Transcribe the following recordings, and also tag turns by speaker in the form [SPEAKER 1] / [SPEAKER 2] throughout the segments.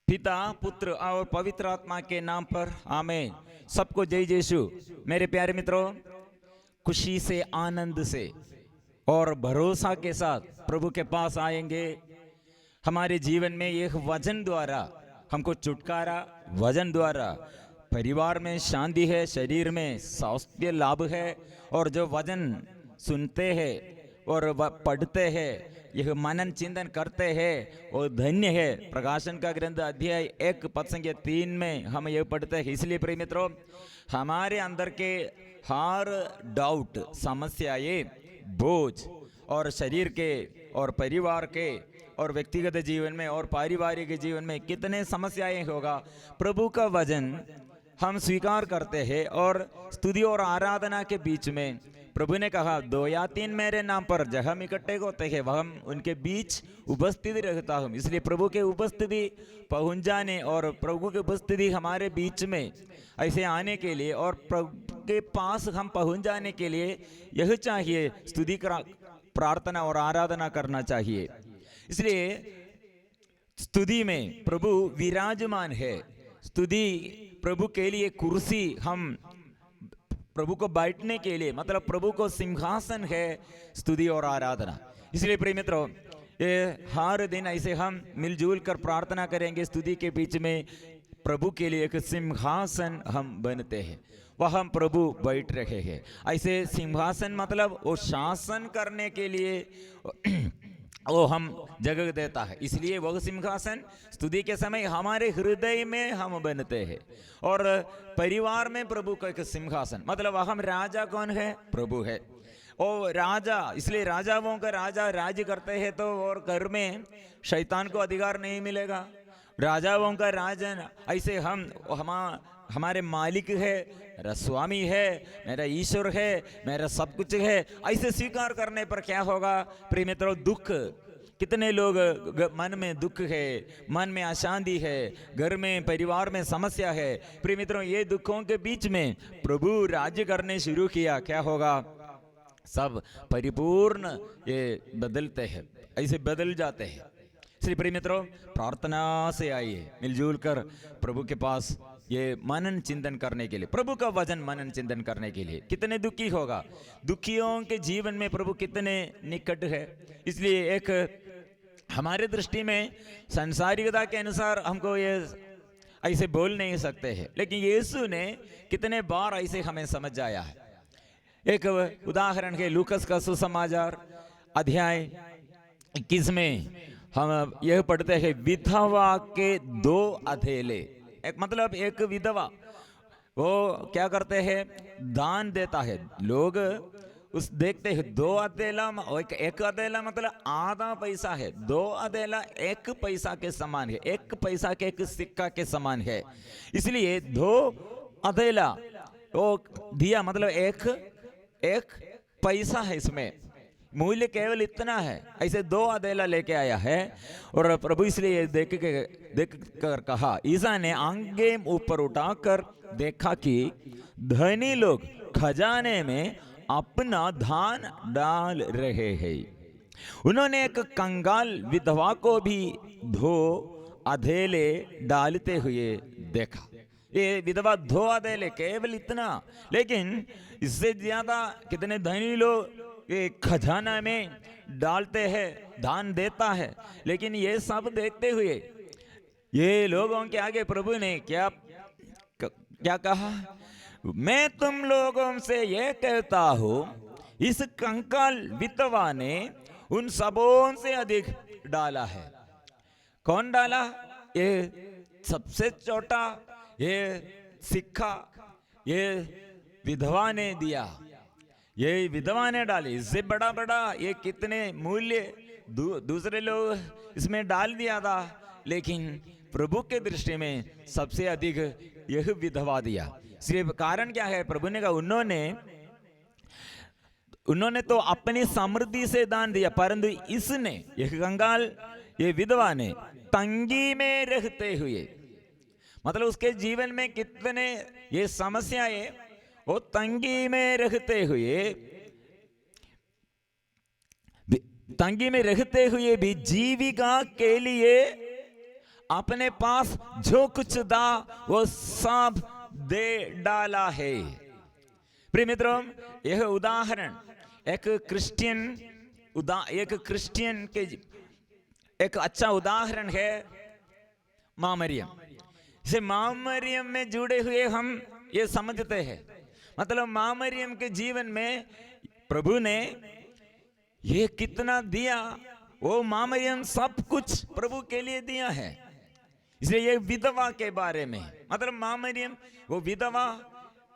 [SPEAKER 1] पिता पुत्र और पवित्र आत्मा के नाम पर आमीन। सबको जय यीशु। मेरे प्यारे मित्रों, खुशी से, आनंद से और भरोसा के साथ प्रभु के पास आएंगे। हमारे जीवन में यह वचन द्वारा हमको छुटकारा, वचन द्वारा परिवार में शांति है, शरीर में स्वास्थ्य लाभ है। और जो वचन सुनते हैं और पढ़ते हैं, यह मनन चिंतन करते हैं, वो धन्य है। प्रकाशन का ग्रंथ अध्याय 1 पद संख्या 3 में हम यह पढ़ते हैं। इसलिए प्रिय मित्रों, हमारे अंदर के हर डाउट, समस्याएं, बोझ और शरीर के और परिवार के और व्यक्तिगत जीवन में और पारिवारिक जीवन में कितने समस्याएं होगा, प्रभु का वचन हम स्वीकार करते हैं। और स्तुति और आराधना के बीच में प्रभु ने कहा, 2 या 3 मेरे नाम पर जहाँ हम इकट्ठे होते हैं वह हम उनके बीच उपस्थिति रहता हूँ। इसलिए प्रभु के उपस्थिति पहुँच जाने और प्रभु की उपस्थिति हमारे बीच में ऐसे आने के लिए और प्रभु के पास हम पहुँच जाने के लिए यह चाहिए, स्तुति प्रार्थना और आराधना करना चाहिए। इसलिए स्तुति में प्रभु विराजमान है। स्तुति प्रभु के लिए कुर्सी, हम प्रभु को बैठने के लिए, मतलब प्रभु को सिंहासन है स्तुति और आराधना। इसलिए प्रिय मित्रों, ये हर दिन ऐसे हम मिलजुल कर प्रार्थना करेंगे। स्तुति के बीच में प्रभु के लिए एक सिंहासन हम बनते हैं, वह हम प्रभु बैठ रहे हैं। ऐसे सिंहासन मतलब वो शासन करने के लिए वो हम जगह देता है। इसलिए वह सिंहासन स्तुति के समय हमारे हृदय में हम बनते हैं। और परिवार में प्रभु का एक सिंहासन, मतलब हम राजा कौन है? प्रभु है। और राजा, इसलिए राजाओं का राजा राज्य करते हैं तो और घर में शैतान को अधिकार नहीं मिलेगा। राजाओं का राजन ऐसे हमारे मालिक है, मेरा स्वामी है, मेरा ईश्वर है, मेरा सब कुछ है, ऐसे स्वीकार करने पर क्या होगा प्रिय मित्रों? दुख। कितने लोग मन में दुख है, मन में अशांति है, घर में परिवार में समस्या है। प्रिय मित्रों, ये दुखों के बीच में प्रभु राज्य करने शुरू किया, क्या होगा? सब परिपूर्ण ये बदलते हैं, ऐसे बदल जाते हैं। इसलिए प्रिय मित्रों, प्रार्थना से आइए मिलजुल कर प्रभु के पास ये मनन चिंतन करने के लिए, प्रभु का वचन मनन चिंतन करने के लिए। कितने दुखी होगा, दुखियों के जीवन में प्रभु कितने निकट है। इसलिए एक हमारे दृष्टि में संसारिकता के अनुसार हमको ये ऐसे बोल नहीं सकते हैं, लेकिन यीशु ने कितने बार ऐसे हमें समझ आया है। एक उदाहरण है, लूकस का सुसमाचार अध्याय 21 में हम यह पढ़ते हैं, विधवा के 2 अधेले। एक मतलब एक विधवा, वो क्या करते हैं? दान देता है। लोग उस देखते हैं 2 अधेला, एक अधेला मतलब आधा पैसा है। 2 अधेला 1 पैसा के समान है, 1 पैसा के 1 सिक्का के समान है। इसलिए 2 अधेला वो दिया, मतलब एक पैसा है, इसमें मूल्य केवल इतना है। ऐसे 2 अधेला लेके आया है। और प्रभु इसलिए देख कर कहा, ईसा ने आंखें ऊपर उठाकर देखा कि धनी लोग खजाने में अपना धान डाल रहे हैं। उन्होंने एक कंगाल विधवा को भी 2 अधेले डालते हुए देखा। ये विधवा 2 अधेले, केवल इतना। लेकिन इससे ज्यादा कितने धनी लोग ये खजाना में डालते हैं, दान देता है। लेकिन ये सब देखते हुए ये लोगों के आगे प्रभु ने क्या कहा? मैं तुम लोगों से ये कहता हूं, इस कंकाल विधवा ने उन सबों से अधिक डाला है। कौन डाला? ये सबसे छोटा ये सिक्का ये विधवा ने दिया, ये विधवा ने डाली। इससे बड़ा ये कितने मूल्य दूसरे लोग इसमें डाल दिया था, लेकिन प्रभु के दृष्टि में सबसे अधिक यह विधवा दिया। सिर्फ कारण क्या है? प्रभु ने कहा, उन्होंने तो अपनी समृद्धि से दान दिया, परंतु इसने, यह कंगाल, ये विधवा ने तंगी में रहते हुए, मतलब उसके जीवन में कितने ये समस्याएं, वो तंगी में रहते हुए भी जीविका के लिए अपने पास जो कुछ था वो सब दे डाला है। प्रिय मित्रों, यह उदाहरण एक क्रिश्चियन के एक अच्छा उदाहरण है माँ मरियम। इसे माँ मरियम में जुड़े हुए हम ये समझते हैं, मतलब माँ मरियम के जीवन में प्रभु ने ये कितना दिया, वो माँ मरियम सब कुछ प्रभु के लिए दिया है। इसलिए ये विधवा के बारे में, मतलब माँ मरियम वो विधवा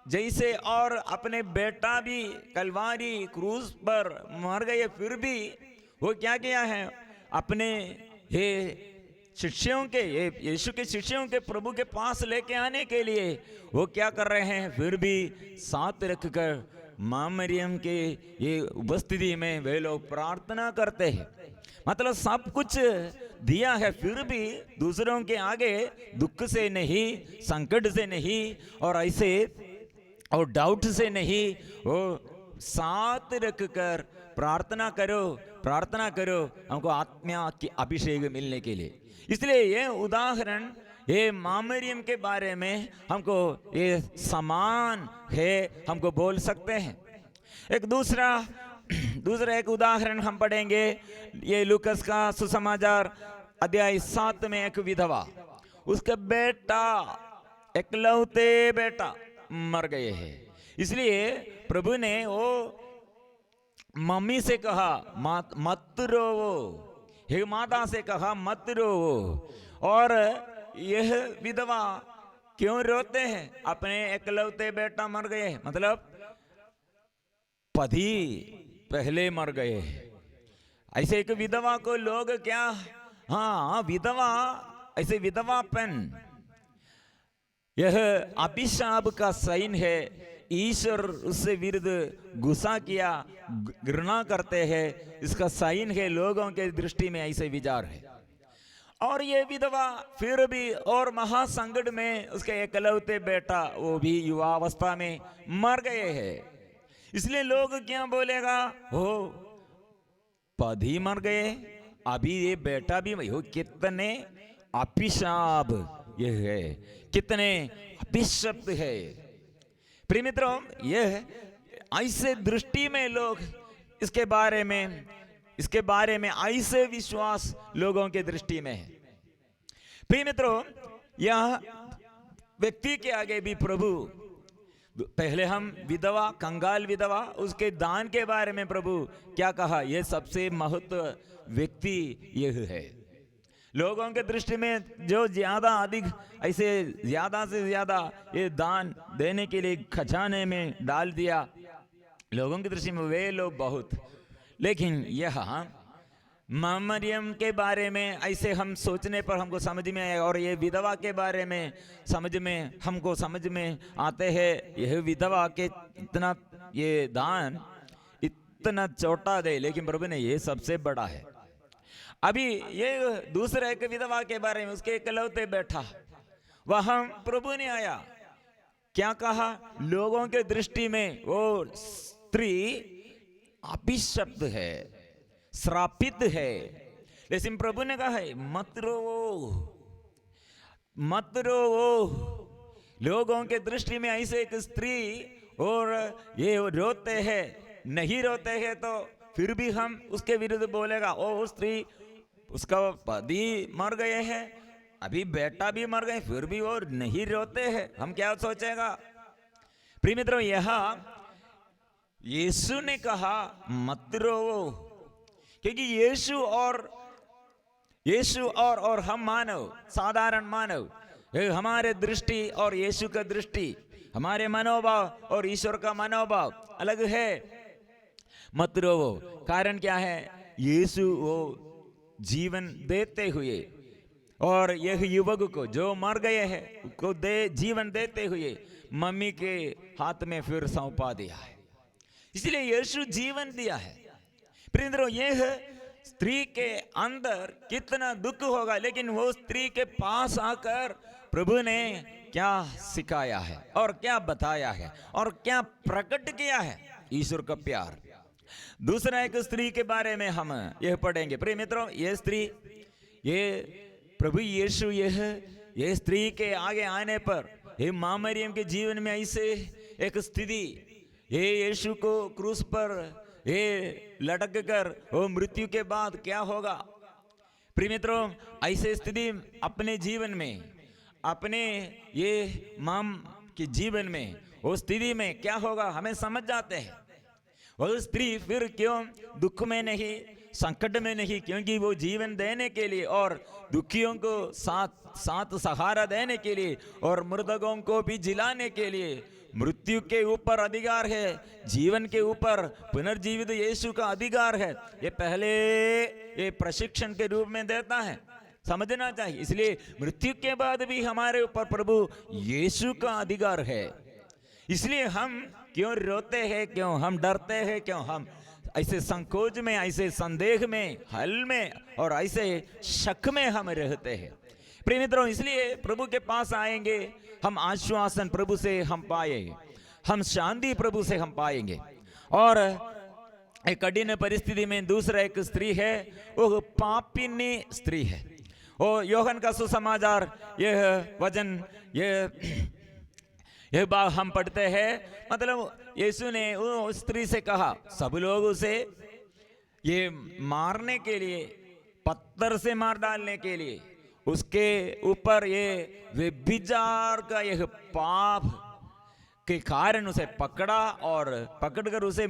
[SPEAKER 1] जैसे, और अपने बेटा भी कलवारी क्रूस पर मर गए, फिर भी वो क्या किया है, अपने ये शिष्यों के, ये यीशु के शिष्यों के प्रभु के पास लेके आने के लिए वो क्या कर रहे हैं, फिर भी साथ रखकर माँ मरियम के ये उपस्थिति में वे लोग प्रार्थना करते हैं। मतलब सब कुछ दिया है, फिर भी दूसरों के आगे दुख से नहीं, संकट से नहीं, और ऐसे और डाउट से नहीं, वो साथ रखकर प्रार्थना करो हमको आत्मा की अभिषेक मिलने के लिए। इसलिए ये उदाहरण ये माँ मरियम के बारे में हमको ये समान है, हमको बोल सकते हैं। एक दूसरा एक उदाहरण हम पढ़ेंगे, ये लूकस का सुसमाचार अध्याय 7 में एक विधवा, उसका बेटा, एकलौते बेटा मर गए हैं। इसलिए प्रभु ने वो मम्मी से कहा मत रोवो, हे माता से कहा मत रोवो। और यह विधवा क्यों रोते हैं, अपने एकलौते बेटा मर गए, मतलब पति पहले मर गए। ऐसे एक विधवा को लोग क्या, हाँ विधवा, ऐसे विधवापन यह अभिशाप का साइन है। ईश्वर उससे विरुद्ध गुस्सा किया, घृणा करते हैं, इसका साइन है, लोगों के दृष्टि में ऐसे विचार है। और ये विधवा फिर भी और महासंकट में, उसके एकलौते बेटा वो भी युवावस्था में मर गए हैं। इसलिए लोग क्या बोलेगा, हो पति मर गए, अभी ये बेटा भी हो, कितने अभिशाप ये है, कितने अभिशप्त है। प्रिय मित्रों, यह ऐसे दृष्टि में लोग इसके बारे में ऐसे विश्वास लोगों के दृष्टि में है। प्रिय मित्रों, यह व्यक्ति के आगे भी प्रभु, पहले हम विधवा, कंगाल विधवा, उसके दान के बारे में प्रभु क्या कहा, यह सबसे महत्व व्यक्ति यह है। लोगों के दृष्टि में जो ज्यादा अधिक ऐसे ज्यादा से ज्यादा ये दान देने के लिए खजाने में डाल दिया, लोगों की दृष्टि में वे लोग बहुत। लेकिन यह माँ मरियम के बारे में ऐसे हम सोचने पर हमको समझ में आए, और ये विधवा के बारे में हमको समझ में आते हैं, यह विधवा के इतना ये दान इतना छोटा दे, लेकिन प्रभु ने ये सबसे बड़ा है। अभी ये दूसरा एक विधवा के बारे में, उसके एकलौते बेटा, वहां प्रभु ने आया, क्या कहा, लोगों के दृष्टि में वो स्त्री अभिशप्त है, श्रापित है, लेकिन प्रभु ने कहा है मत रोवो। लोगों के दृष्टि में ऐसे एक स्त्री, और ये रोते हैं, नहीं रोते हैं तो फिर भी हम उसके विरुद्ध बोलेगा, ओ स्त्री, उसका पति मर गए हैं, अभी बेटा भी मर गए, फिर भी वो नहीं रोते हैं, हम क्या सोचेगा। प्रिय मित्रों, यहाँ यीशु ने कहा मत रोवो, क्योंकि यीशु और हम मानव, साधारण मानव, हमारे दृष्टि और यीशु का दृष्टि, हमारे मनोभाव और ईश्वर का मनोभाव अलग है। मत रोवो, कारण क्या है, यीशु वो जीवन देते हुए, और यह युवक को जो मर गए हैं को जीवन देते हुए मम्मी के हाथ में फिर सौंपा दिया है। इसलिए यीशु जीवन दिया है। प्रिय, यह स्त्री के अंदर कितना दुख होगा, लेकिन वो स्त्री के पास आकर प्रभु ने क्या सिखाया है और क्या बताया है और क्या प्रकट किया है, ईश्वर का प्यार। दूसरा एक स्त्री के बारे में हम यह पढ़ेंगे। प्रिय मित्रों, ये स्त्री ये प्रभु यीशु ये स्त्री के आगे आने पर, ये माँ मरियम के जीवन में ऐसे एक स्थिति, ये यीशु को क्रूस पर ये लटक कर वो मृत्यु के बाद क्या होगा। प्रिय मित्रों, ऐसे स्थिति अपने जीवन में, अपने ये माँ के जीवन में, वो स्थिति में क्या होगा हमें समझ जाते हैं। वो स्त्री फिर क्यों दुख में नहीं, संकट में नहीं, क्योंकि वो जीवन देने के लिए और दुखियों को साथ सहारा देने के लिए और मृतकों को भी जिलाने के लिए मृत्यु के ऊपर अधिकार है, जीवन के ऊपर पुनर्जीवित यीशु का अधिकार है। ये पहले ये प्रशिक्षण के रूप में देता है, समझना चाहिए। इसलिए मृत्यु के बाद भी हमारे ऊपर प्रभु यीशु का अधिकार है। इसलिए हम क्यों रोते हैं, क्यों हम डरते हैं, क्यों हम ऐसे संकोच में, ऐसे संदेह में, हल में और ऐसे शक में हम रहते हैं। प्रिय मित्रों, इसलिए प्रभु के पास आएंगे, हम आश्वासन प्रभु से हम पाएंगे, हम शांति प्रभु से हम पाएंगे। और एक कठिन परिस्थिति में दूसरा एक स्त्री है, वो पापिनी स्त्री है। और योहन का सुसमाचार यह वचन यह बात हम पढ़ते हैं, मतलब यीशु ने वो स्त्री से कहा, सब लोग उसे ये मारने के लिए, पत्थर से मार डालने के लिए, उसके ऊपर ये व्यभिचार का यह पाप के कारण उसे पकड़ा और पकड़कर उसे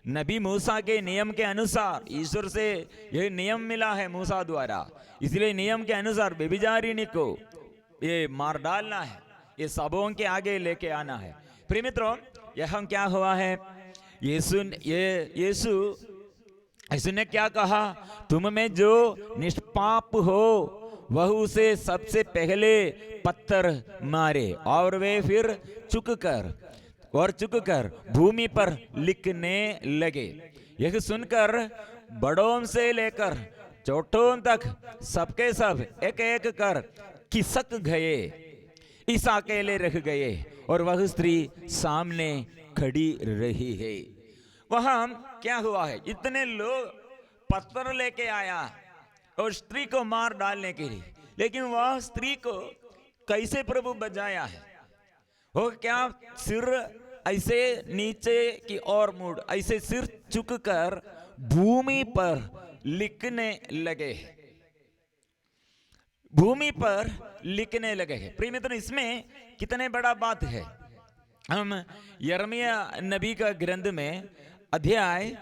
[SPEAKER 1] नबी मूसा के नियम के अनुसार, ईश्वर से यह नियम मिला है मूसा द्वारा, इसलिए नियम के अनुसार व्यभिचारिणी को ये मार डालना है, ये सबों के आगे लेके आना है। प्रिय मित्रों, यह क्या हुआ है, यीशु ने क्या कहा, तुम में जो निष्पाप हो वह उसे सबसे पहले पत्थर मारे। और वे फिर चुक कर भूमि पर लिखने लगे। यह सुनकर बड़ों से लेकर छोटों तक सबके सब एक एक कर खिसक गए, इस अकेले रह गए और वह स्त्री सामने खड़ी रही है। वहां क्या हुआ है, इतने लोग पत्थर लेके आया और स्त्री को मार डालने के लिए, लेकिन वह स्त्री को कैसे प्रभु बचाया है। वो क्या सिर ऐसे नीचे की ओर मुड़, ऐसे सिर झुक कर भूमि पर लिखने लगे, भूमि पर लिखने लगे हैं। प्रिय मित्रों, इसमें कितने बड़ा बात है। हम यिर्मयाह नबी का ग्रंथ में अध्याय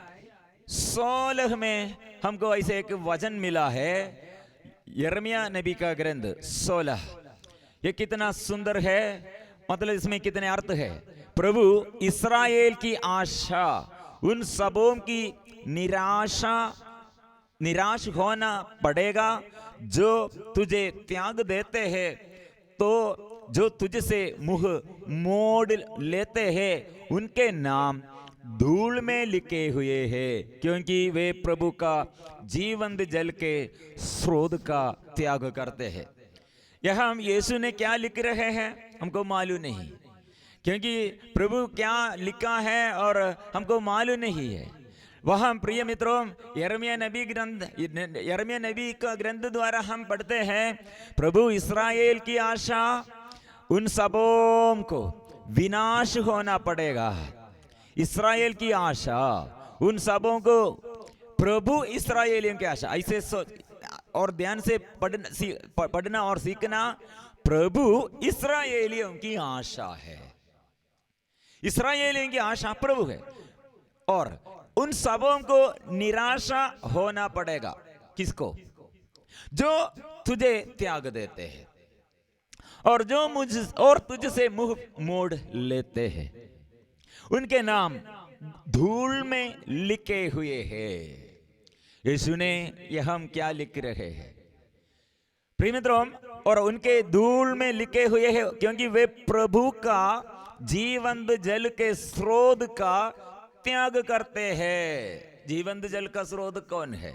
[SPEAKER 1] 16 में हमको ऐसे एक वचन मिला है, यिर्मयाह नबी का ग्रंथ 16। ये कितना सुंदर है, मतलब इसमें कितने अर्थ है। प्रभु इस्राएल की आशा, उन सबों की निराश होना पड़ेगा जो तुझे त्याग देते हैं, तो जो तुझसे मुंह मोड़ लेते हैं उनके नाम धूल में लिखे हुए हैं, क्योंकि वे प्रभु का जीवंत जल के स्रोत का त्याग करते हैं। यह हम यीशु ने क्या लिख रहे हैं हमको मालूम नहीं, क्योंकि प्रभु क्या लिखा है और हमको मालूम नहीं है। वह प्रिय मित्रों, यिर्मयाह नबी का ग्रंथ द्वारा हम पढ़ते हैं, प्रभु इस्राएल की आशा, उन सबों को विनाश होना पड़ेगा। इस्राएल की आशा, उन सबों को, प्रभु इस्राएलियों की आशा, ऐसे और ध्यान से पढ़ना और सीखना, प्रभु इस्राएलियों की आशा है। इस्राएलियों की आशा प्रभु है और उन सबों को निराशा होना पड़ेगा। किसको? जो तुझे त्याग देते हैं और जो तुझसे मुंह मोड़ लेते हैं, उनके नाम धूल में लिखे हुए हैं। यीशु ने यह हम क्या लिख रहे हैं प्रिय मित्रों, और उनके धूल में लिखे हुए हैं क्योंकि वे प्रभु का जीवंत जल के स्रोत का त्याग करते हैं। जीवंत जल का स्रोत कौन है?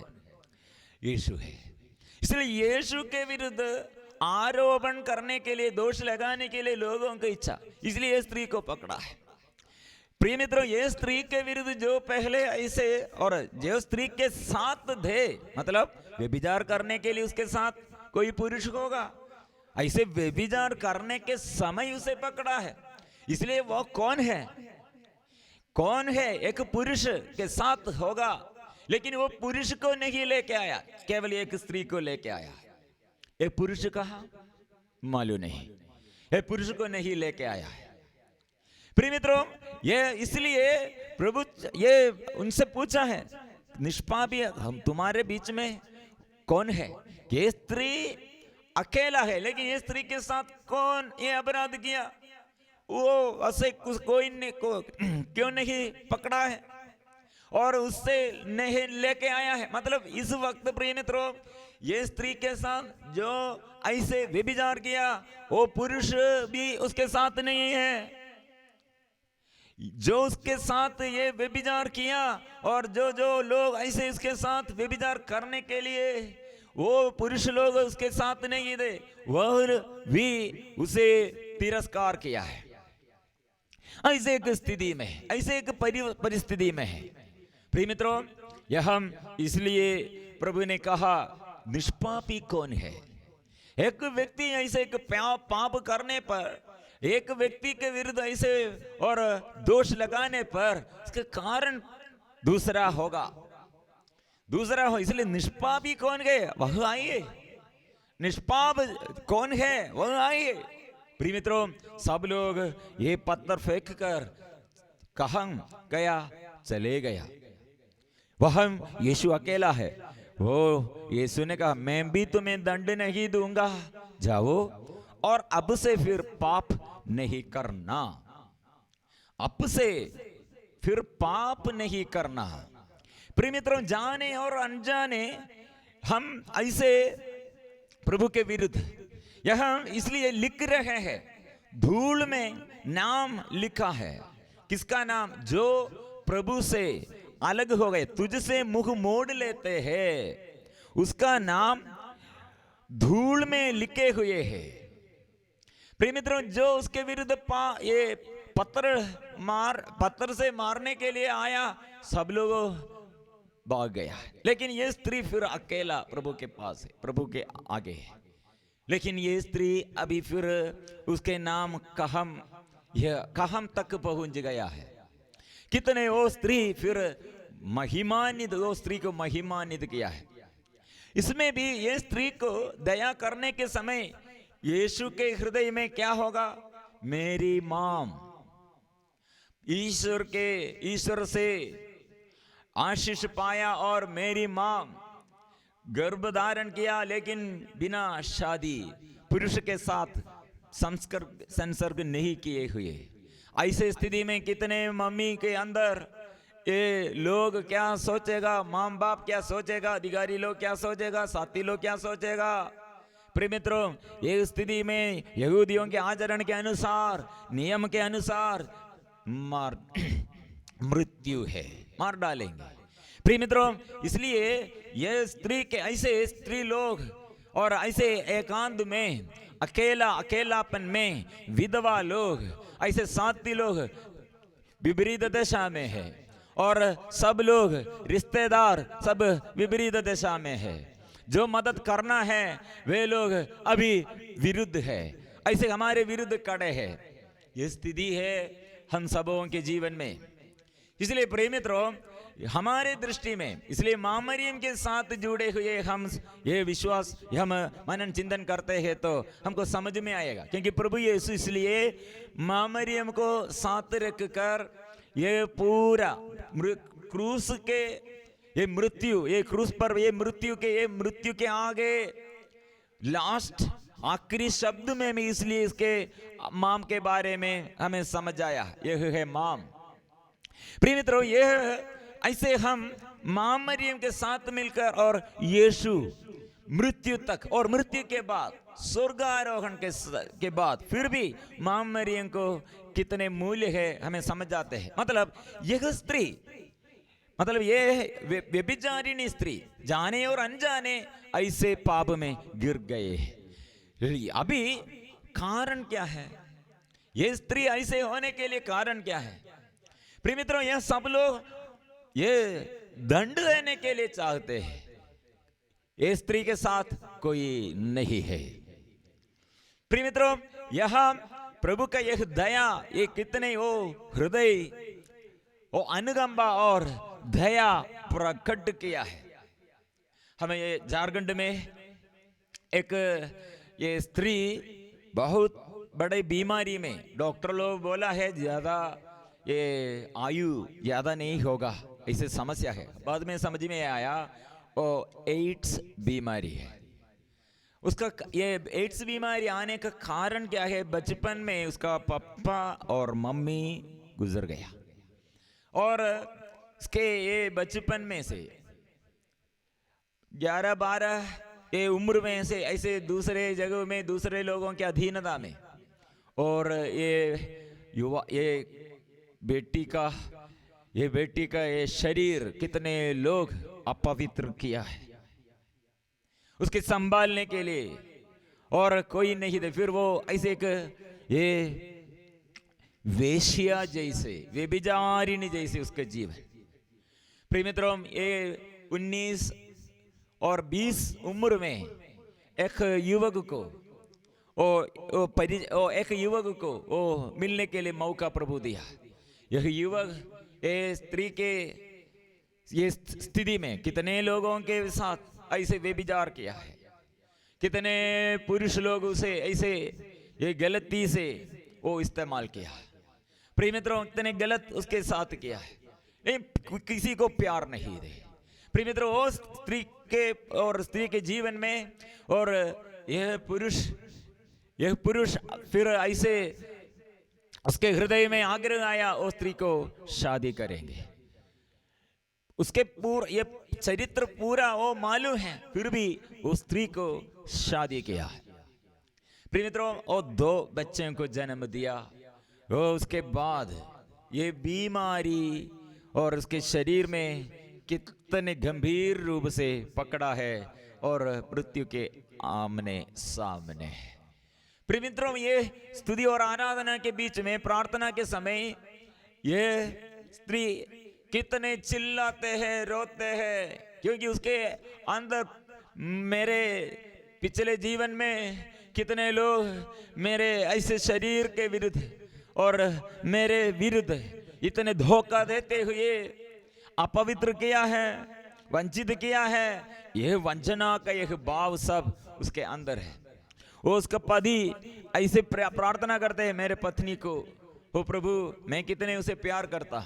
[SPEAKER 1] यीशु है। इसलिए यीशु के विरुद्ध आरोपण करने के लिए, दोष लगाने के लिए लोगों की इच्छा, इसलिए स्त्री को पकड़ा है। प्रिय मित्रों, ये स्त्री के विरुद्ध जो पहले ऐसे और जो स्त्री के साथ थे, मतलब व्यभिचार करने के लिए उसके साथ कोई पुरुष होगा, ऐसे व्यभिचार करने के समय उसे पकड़ा है। इसलिए वो कौन है? कौन है? एक पुरुष के साथ होगा, लेकिन वो पुरुष को नहीं लेके आया, केवल एक स्त्री को लेके आया। एक पुरुष कहा मालूम नहीं, एक पुरुष को नहीं लेके आया है। प्रिय मित्रों, ये इसलिए प्रभु ये उनसे पूछा है, निष्पापी हम तुम्हारे बीच में कौन है? ये स्त्री अकेला है, लेकिन ये स्त्री के साथ कौन ये अपराध किया? वो ऐसे कोई ने क्यों नहीं पकड़ा है और उससे नहीं लेके आया है? मतलब इस वक्त प्रिय मित्रों, ये स्त्री के साथ जो ऐसे व्यभिचार किया, वो पुरुष भी उसके साथ नहीं है। जो उसके साथ ये व्यभिचार किया और जो जो लोग ऐसे इसके साथ व्यभिचार करने के लिए वो पुरुष लोग उसके साथ नहीं थे, वह भी उसे तिरस्कार किया है। ऐसे एक स्थिति में, ऐसे एक परिस्थिति में है। प्रिय मित्रों, यह हम इसलिए प्रभु ने कहा निष्पापी कौन है? एक व्यक्ति ऐसे एक पाप करने पर, एक व्यक्ति के विरुद्ध ऐसे और दोष लगाने पर इसके कारण दूसरा होगा, दूसरा हो। इसलिए निष्पापी कौन है? वह आइए। निष्पाप कौन है? वह आइए। प्रिय मित्रों, सब लोग ये पत्थर फेंक कर कहाँ गया? चले गया। वह यीशु अकेला है। वो यीशु ने कहा मैं भी तुम्हें दंड नहीं दूंगा, जाओ और अब से फिर पाप नहीं करना, अब से फिर पाप नहीं करना। प्रिय मित्रों, जाने और अनजाने हम ऐसे प्रभु के विरुद्ध यह इसलिए लिख रहे हैं, धूल में नाम लिखा है। किसका नाम? जो प्रभु से अलग हो गए, तुझसे मुख मोड़ लेते हैं, उसका नाम धूल में लिखे हुए हैं। प्रिय मित्रों, जो उसके विरुद्ध ये पत्थर से मारने के लिए आया, सब लोग भाग गया। लेकिन ये स्त्री फिर अकेला प्रभु के पास है, प्रभु के आगे है। लेकिन ये स्त्री अभी फिर उसके नाम कहम तक पहुंच गया है। कितने वो स्त्री फिर महिमान्वित, वो स्त्री को महिमान्वित किया है। इसमें भी ये स्त्री को दया करने के समय यीशु के हृदय में क्या होगा? मेरी मां, ईश्वर से आशीष पाया और मेरी मां गर्भ धारण किया, लेकिन बिना शादी पुरुष के साथ संसर्ग नहीं किए हुए। ऐसे स्थिति में कितने मम्मी के अंदर ये लोग क्या सोचेगा, माँ बाप क्या सोचेगा, अधिकारी लोग क्या सोचेगा, साथी लोग क्या सोचेगा? प्रिय मित्रों, ये स्थिति में यहूदियों के आचरण के अनुसार, नियम के अनुसार मृत्यु है, मार डालेंगे। प्रिय मित्रों, इसलिए ये स्त्री के ऐसे स्त्री लोग और ऐसे एकांत में अकेलापन में विधवा लोग, ऐसे साथी लोग विपरीत दशा में है और सब लोग रिश्तेदार सब विपरीत दशा में है। जो मदद करना है वे लोग अभी विरुद्ध है, ऐसे हमारे विरुद्ध खड़े हैं। ये स्थिति है हम सबों के जीवन में। इसलिए प्रिय मित्रों, हमारे दृष्टि में, इसलिए मां मरियम के साथ जुड़े हुए हम ये विश्वास, हम मनन चिंतन करते हैं तो हमको समझ में आएगा। क्योंकि प्रभु यीशु इसलिए मां मरियम को साथ रख कर ये पूरा क्रूस के ये क्रूस पर ये मृत्यु के आगे लास्ट आखिरी शब्द में भी इसलिए इसके माम के बारे में हमें समझ आया, यह है माम। प्रिय मित्रों, यह ऐसे हम मां मरियम के साथ मिलकर और यीशु मृत्यु तक और मृत्यु के बाद स्वर्गारोहण के बाद फिर भी मां मरियम को कितने मूल्य है हमें समझ जाते हैं। मतलब यह स्त्री, मतलब ये व्यभिचारिणी स्त्री जाने और अनजाने ऐसे पाप में गिर गए। अभी कारण क्या है? ये स्त्री ऐसे होने के लिए कारण क्या है? प्रिय मित्रों, यह सब लोग ये दंड देने के लिए चाहते हैं। ये स्त्री के साथ कोई नहीं है। प्रिय मित्रों, यह प्रभु का यह दया, ये कितने वो हृदय, वो अनुकंपा और दया प्रकट किया है। हमें ये झारखंड में एक ये स्त्री बहुत बड़े बीमारी में, डॉक्टर लोग बोला है ज्यादा ये आयु ज्यादा नहीं होगा, ऐसे समस्या है। बाद में समझ में आया वो एड्स बीमारी है। उसका ये एड्स बीमारी आने का कारण क्या है? बचपन में उसका पापा और मम्मी गुजर गया, और उसके ये बचपन में से 11-12 ये उम्र में से ऐसे दूसरे जगह में दूसरे लोगों के अधीनता में, और ये युवा ये बेटी का ये शरीर कितने लोग अपवित्र किया है उसके संभालने के लिए, और कोई नहीं थे। फिर वो ऐसे एक ये वेश्या जैसे, व्यभिचारिणी जैसे उसके जीवन। प्रिय मित्रों, ये 19 और 20 उम्र में एक युवक को एक युवक को वो मिलने के लिए मौका प्रभु दिया। यह युवक ये स्त्री के ये स्थिति में कितने लोगों के साथ ऐसे व्यभिचार किया है, कितने पुरुष लोग उसे ऐसे ये गलती से वो इस्तेमाल किया। प्रिय मित्रों, इतने गलत उसके साथ किया है, नहीं किसी को प्यार नहीं दे। प्रिय मित्रों, वो स्त्री के जीवन में, और यह पुरुष फिर ऐसे उसके हृदय में आग्रह आया, वो स्त्री को शादी करेंगे। उसके ये चरित्र पूरा वो मालूम है, फिर भी उस स्त्री को शादी किया है। प्रिय मित्रों, वो 2 बच्चों को जन्म दिया। वो उसके बाद ये बीमारी और उसके शरीर में कितने गंभीर रूप से पकड़ा है और मृत्यु के आमने सामने है। प्रिय मित्रों, ये स्तुति और आराधना के बीच में प्रार्थना के समय ये स्त्री कितने चिल्लाते हैं, रोते हैं, क्योंकि उसके अंदर मेरे पिछले जीवन में कितने लोग मेरे ऐसे शरीर के विरुद्ध और मेरे विरुद्ध इतने धोखा देते हुए अपवित्र किया है, वंचित किया है। यह वंचना का यह भाव सब उसके अंदर है। वो उसका पति ऐसे प्रार्थना करते हैं मेरे पत्नी को, हो प्रभु मैं कितने उसे प्यार करता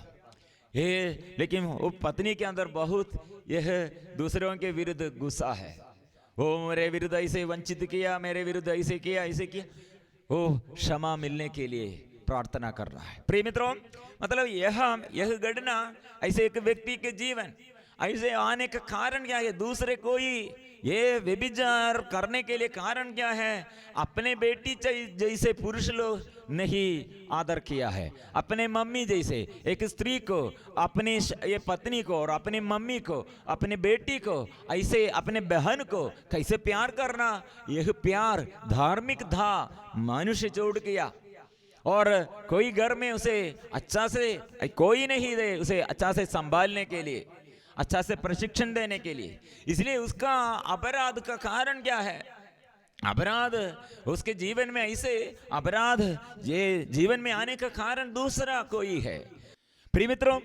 [SPEAKER 1] है, लेकिन वो पत्नी के अंदर बहुत यह दूसरों के विरुद्ध गुस्सा है। वो मेरे विरुद्ध ऐसे वंचित किया, मेरे विरुद्ध ऐसे किया, ऐसे किया। वो क्षमा मिलने के लिए प्रार्थना कर रहा है। प्रिय मित्रों, मतलब यह घटना ऐसे एक व्यक्ति के जीवन ऐसे आने का कारण क्या है? दूसरे कोई ये व्यभिचार करने के लिए कारण क्या है? अपने बेटी जैसे पुरुष लोग नहीं आदर किया है, अपने मम्मी जैसे एक स्त्री को, अपनी ये पत्नी को और अपनी मम्मी को, अपने बेटी को, ऐसे अपने बहन को कैसे प्यार करना। यह प्यार धार्मिक था, मनुष्य छोड़ किया। और कोई घर में उसे अच्छा से कोई नहीं दे, उसे अच्छा से संभालने के लिए, अच्छा से प्रशिक्षण देने के लिए। इसलिए उसका अपराध का कारण क्या है? अपराध उसके जीवन में, ऐसे अपराध ये जीवन में आने का कारण दूसरा कोई है। प्रिय मित्रों,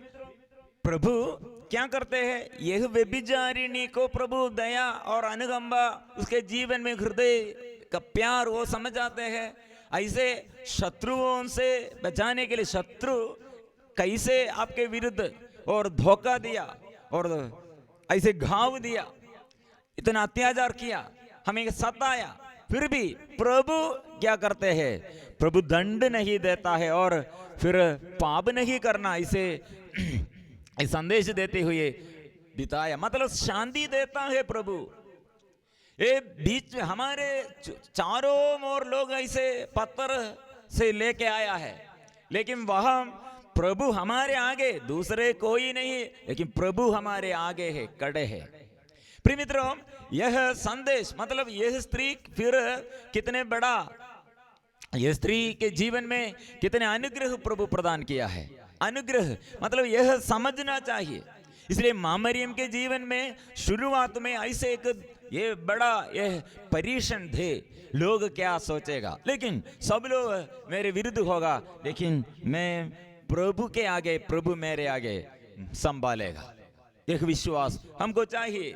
[SPEAKER 1] प्रभु क्या करते हैं? यह व्यभिचारिणी को प्रभु दया और अनुकंपा उसके जीवन में, हृदय का प्यार वो समझ आते हैं। ऐसे शत्रुओं से बचाने के लिए, शत्रु कैसे आपके विरुद्ध और धोखा दिया और ऐसे घाव दिया, इतना अत्याचार किया, हमें सताया, फिर भी प्रभु क्या करते हैं? प्रभु दंड नहीं देता है और फिर पाप नहीं करना, इसे संदेश देते हुए बिताया। मतलब शांति देता है प्रभु। ये बीच में हमारे चारों ओर लोग ऐसे पत्थर से लेके आया है, लेकिन वह प्रभु हमारे आगे, दूसरे कोई नहीं, लेकिन प्रभु हमारे आगे है, खड़े है। प्रिय मित्रों, यह संदेश, मतलब यह स्त्री फिर कितने बड़ा, यह स्त्री के जीवन में कितने अनुग्रह प्रभु प्रदान किया है। अनुग्रह मतलब यह समझना चाहिए। इसलिए माँ मरियम के जीवन में शुरुआत में ऐसे एक ये बड़ा ये परीक्षण थे, लोग क्या सोचेगा, लेकिन सब लोग मेरे विरुद्ध होगा, लेकिन मैं प्रभु के आगे, प्रभु मेरे आगे संभालेगा। एक विश्वास हमको चाहिए,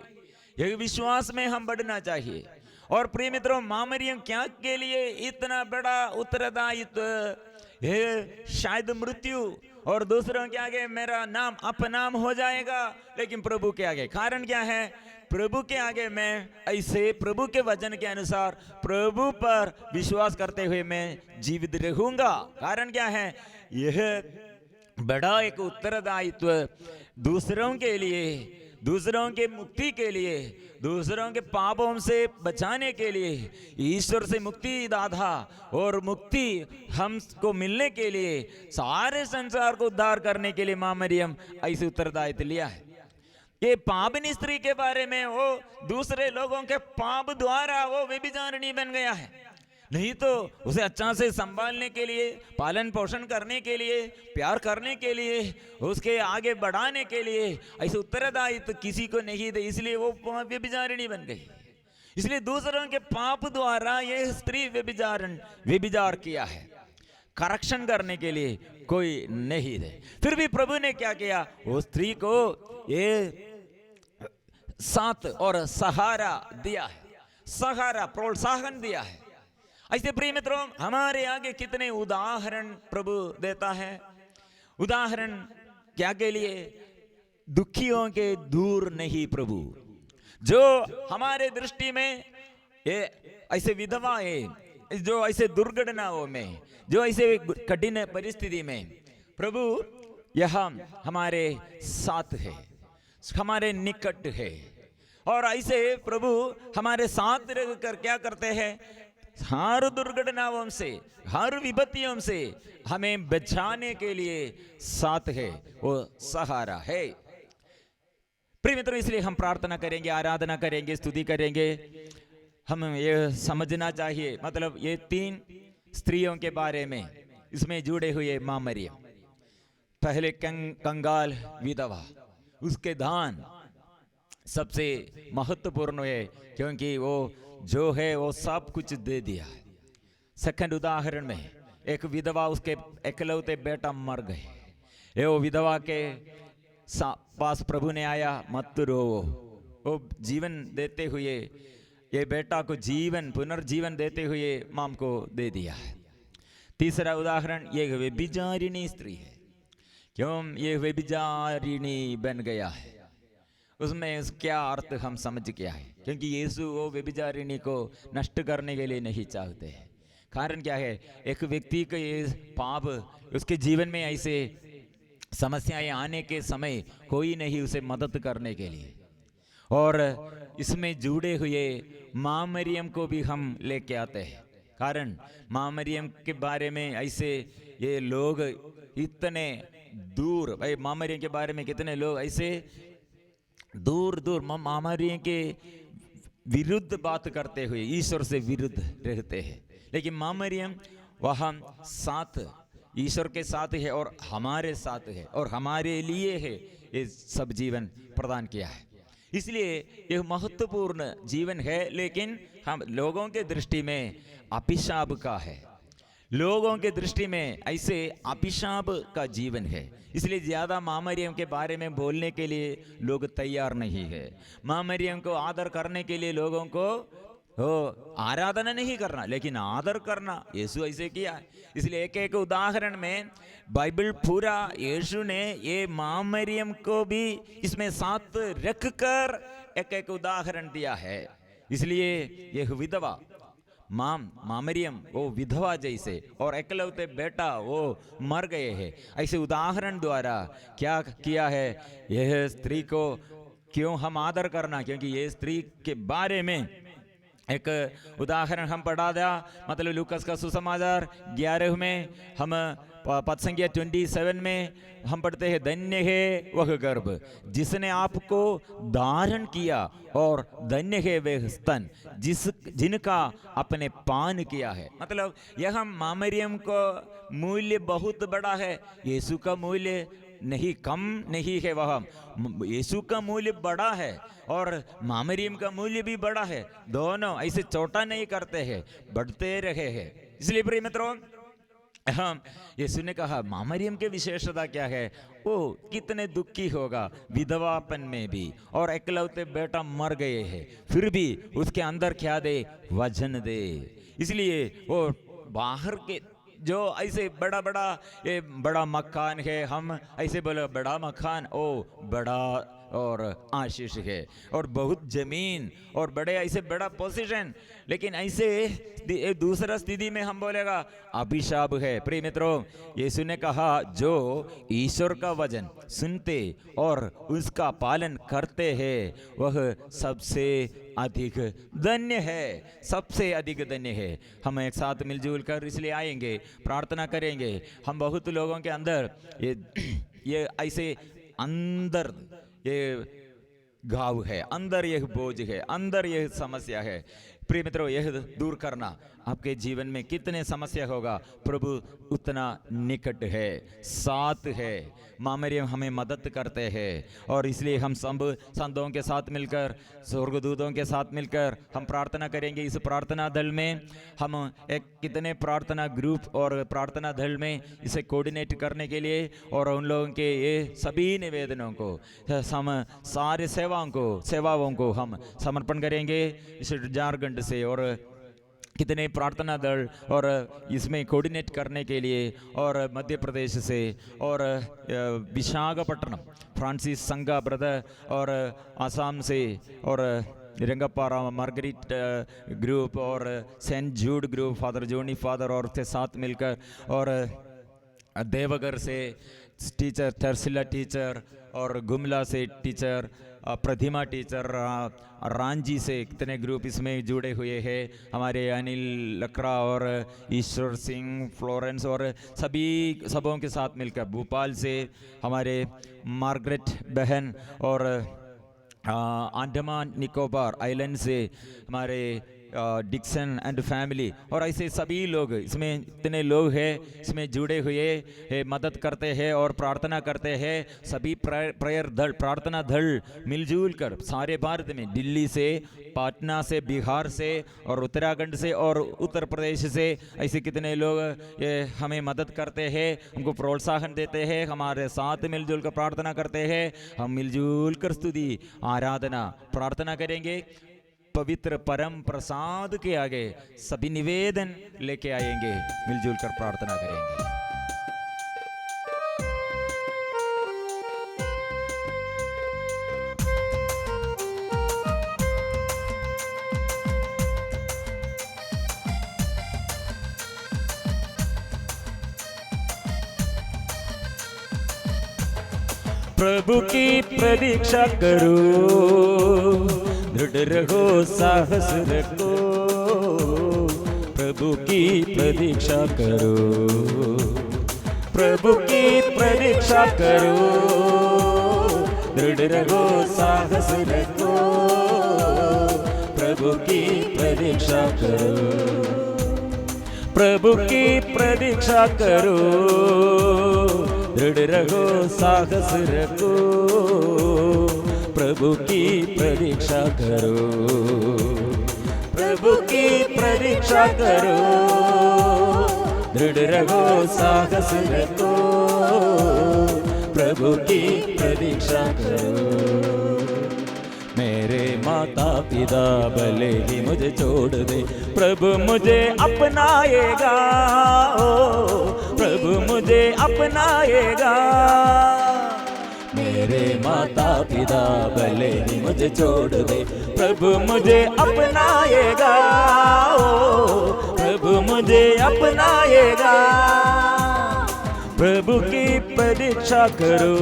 [SPEAKER 1] एक विश्वास में हम बढ़ना चाहिए। और प्रिय मित्रों, मां मरियम क्या के लिए इतना बड़ा उत्तरदायित्व है, शायद मृत्यु और दूसरों के आगे मेरा नाम अपनाम हो जाएगा, लेकिन प्रभु के आगे कारण क्या है, प्रभु के आगे मैं ऐसे प्रभु के वचन के अनुसार प्रभु पर विश्वास करते हुए मैं जीवित रहूंगा। कारण क्या है, यह बड़ा एक उत्तरदायित्व दूसरों के लिए, दूसरों के मुक्ति के लिए, दूसरों के पापों से बचाने के लिए, ईश्वर से मुक्ति दाता और मुक्ति हमको मिलने के लिए, सारे संसार को उद्धार करने के लिए मां मरियम ऐसे उत्तरदायित्व लिया है। ये पापनी स्त्री के बारे में वो दूसरे लोगों के पाप द्वारा वो व्यभिचारिणी बन गया है, नहीं तो उसे अच्छा से संभालने के लिए, पालन पोषण करने के लिए, प्यार करने के लिए, उसके आगे बढ़ाने के लिए ऐसे उत्तरदायित्व किसी को नहीं दे, इसलिए वो व्यभिचारिणी बन गई। इसलिए दूसरों के पाप द्वारा ये स्त्री व्यभिचार किया है, करेक्शन करने के लिए कोई नहीं दे। फिर भी प्रभु ने क्या किया, वो स्त्री को ये साथ और सहारा दिया है, सहारा प्रोत्साहन दिया है। ऐसे प्रिय मित्रों, हमारे आगे कितने उदाहरण प्रभु देता है। उदाहरण क्या के लिए, दुखियों के दूर नहीं प्रभु, जो हमारे दृष्टि में ये ऐसे विधवाएं, जो ऐसे दुर्घटनाओं में, जो ऐसे कठिन परिस्थिति में प्रभु यहाँ हमारे साथ है, हमारे निकट है। और ऐसे प्रभु हमारे साथ रहकर क्या करते हैं, हर दुर्घटनाओं से, हर विपत्तियों से हमें बचाने के लिए साथ है, वो सहारा है। प्रिय मित्रों, इसलिए हम प्रार्थना करेंगे, आराधना करेंगे, स्तुति करेंगे। हम ये समझना चाहिए, मतलब ये 3 स्त्रियों के बारे में इसमें जुड़े हुए मां मरियम, पहले कंगाल विधवा, उसके दान सबसे महत्वपूर्ण है, क्योंकि वो जो है वो सब कुछ दे दिया है। सेकंड उदाहरण में एक विधवा, उसके इकलौते बेटा मर गए, ये वो विधवा के पास प्रभु ने आया, मत रो, वो जीवन देते हुए, ये बेटा को जीवन, पुनर्जीवन देते हुए मां को दे दिया है। तीसरा उदाहरण ये व्यभिचारिणी स्त्री है, क्यों ये व्यभिचारिणी बन गया है, उसमें क्या अर्थ हम समझ गया है, क्योंकि यीशु वो व्यभिचारिणी को नष्ट करने के लिए नहीं चाहते हैं। कारण क्या है, एक व्यक्ति के पाप, उसके जीवन में ऐसे समस्याएं आने के समय कोई नहीं उसे मदद करने के लिए, और इसमें जुड़े हुए मां मरियम को भी हम लेके आते हैं। कारण मां मरियम के बारे में ऐसे ये लोग इतने दूर, भाई मां मरियम के बारे में कितने लोग ऐसे दूर दूर मां मरियम के विरुद्ध बात करते हुए ईश्वर से विरुद्ध रहते हैं, लेकिन मां मरियम वहां साथ, ईश्वर के साथ है और हमारे साथ है और हमारे लिए है ये सब जीवन प्रदान किया है। इसलिए यह महत्वपूर्ण जीवन है, लेकिन हम लोगों के दृष्टि में अभिशाप का है, लोगों के दृष्टि में ऐसे अभिशाप का जीवन है। इसलिए ज्यादा मां मरियम के बारे में बोलने के लिए लोग तैयार नहीं है। मां मरियम को आदर करने के लिए लोगों को आराधना नहीं करना, लेकिन आदर करना यीशु ऐसे किया है। इसलिए एक एक उदाहरण में बाइबल पूरा यीशु ने ये मां मरियम को भी इसमें साथ रखकर एक एक उदाहरण दिया है। इसलिए यह विधवा मां मरियम वो विधवा जैसे, और एकलौते बेटा वो मर गए हैं, ऐसे उदाहरण द्वारा क्या किया है, यह स्त्री को क्यों हम आदर करना, क्योंकि ये स्त्री के बारे में एक उदाहरण हम पढ़ा दिया। मतलब लूकास का सुसमाचार 11 में हम पद संख्या 27 में हम पढ़ते हैं, धन्य है वह गर्भ जिसने आपको धारण किया और धन्य है वह स्तन जिनका आपने पान किया है। मतलब यह मां मरियम को मूल्य बहुत बड़ा है, यीशु का मूल्य नहीं कम नहीं है, वह यीशु का मूल्य बड़ा है और मरियम का मूल्य भी बड़ा है। दोनों ऐसे छोटा नहीं करते हैं, बढ़ते रहे हैं। इसलिए प्रिय मित्रों, हम यीशु ने कहा मरियम की विशेषता क्या है, वो कितने दुखी होगा विधवापन में भी, और एकलौते बेटा मर गए हैं, फिर भी उसके अंदर क्या दे, वजन दे। इसलिए वो बाहर के जो ऐसे बड़ा बड़ा ये बड़ा मकान है, हम ऐसे बोले बड़ा मकान, ओ बड़ा और आशीष है और बहुत जमीन और बड़े ऐसे बड़ा पोजीशन, लेकिन ऐसे दूसरा स्थिति में हम बोलेगा अभिशाप है। प्रिय मित्रों, यीशु ने कहा जो ईश्वर का वचन सुनते और उसका पालन करते हैं वह सबसे अधिक धन्य है, सबसे अधिक धन्य है। हम एक साथ मिलजुल कर इसलिए आएंगे, प्रार्थना करेंगे। हम बहुत लोगों के अंदर ये ऐसे अंदर ये घाव है, अंदर यह बोझ है, अंदर यह समस्या है। प्रिय मित्रों, यह दूर करना आपके जीवन में कितने समस्या होगा, प्रभु उतना निकट है, साथ है। मरियम हमें मदद करते हैं और इसलिए हम सब संतों के साथ मिलकर, स्वर्गदूतों के साथ मिलकर हम प्रार्थना करेंगे। इस प्रार्थना दल में हम एक कितने प्रार्थना ग्रुप और प्रार्थना दल में इसे कोऑर्डिनेट करने के लिए और उन लोगों के ये सभी निवेदनों को, हम सारे सेवाओं को हम समर्पण करेंगे इस झारखंड से, और कितने प्रार्थना दल और इसमें कोऑर्डिनेट करने के लिए, और मध्य प्रदेश से, और विशाखापट्टनम फ्रांसिस संघा ब्रदर, और आसाम से, और रंगपारा मार्गरीट ग्रुप, और सेंट जूड ग्रुप फादर जोनी फादर और के साथ मिलकर, और देवघर से टीचर टर्सिला टीचर, और गुमला से टीचर प्रतिमा टीचर, रांची से कितने ग्रुप इसमें जुड़े हुए हैं। हमारे अनिल लकड़ा और ईश्वर सिंह फ्लोरेंस और सभी सबों के साथ मिलकर, भोपाल से हमारे मार्गरेट बहन, और अंडमान निकोबार आइलैंड से हमारे डिक्सन एंड फैमिली, और ऐसे सभी लोग इसमें इतने लोग हैं इसमें जुड़े हुए मदद करते हैं और प्रार्थना करते हैं। सभी प्रेयर दल, प्रार्थना दल मिलजुल कर सारे भारत में, दिल्ली से, पटना से, बिहार से, और उत्तराखंड से, और उत्तर प्रदेश से, ऐसे कितने लोग ये हमें मदद करते हैं, हमको प्रोत्साहन देते हैं, हमारे साथ मिलजुल कर प्रार्थना करते हैं। हम मिलजुल कर स्तुति आराधना प्रार्थना करेंगे। पवित्र परम प्रसाद के आगे सभी निवेदन लेके आएंगे, मिलजुल कर प्रार्थना करेंगे। प्रभु की प्रतीक्षा करो, दृढ़ रहो, साहस रखो, प्रभु की प्रतीक्षा करो, प्रभु की प्रतीक्षा करो, दृढ़ रहो, साहस रखो, प्रभु की प्रतीक्षा करो, प्रभु की प्रतीक्षा करो, दृढ़ रहो, साहस रखो, प्रभु की प्रतीक्षा करो, प्रभु की प्रतीक्षा करो, दृढ़ रहो, साहस रखो, प्रभु की प्रतीक्षा करो। मेरे माता पिता भले ही मुझे छोड़ दे, प्रभु मुझे अपनाएगा, प्रभु मुझे अपनाएगा। मेरे माता पिता भले ही मुझे छोड़ दे, प्रभु मुझे अपनाएगा, प्रभु मुझे अपनाएगा। प्रभु की परीक्षा करो,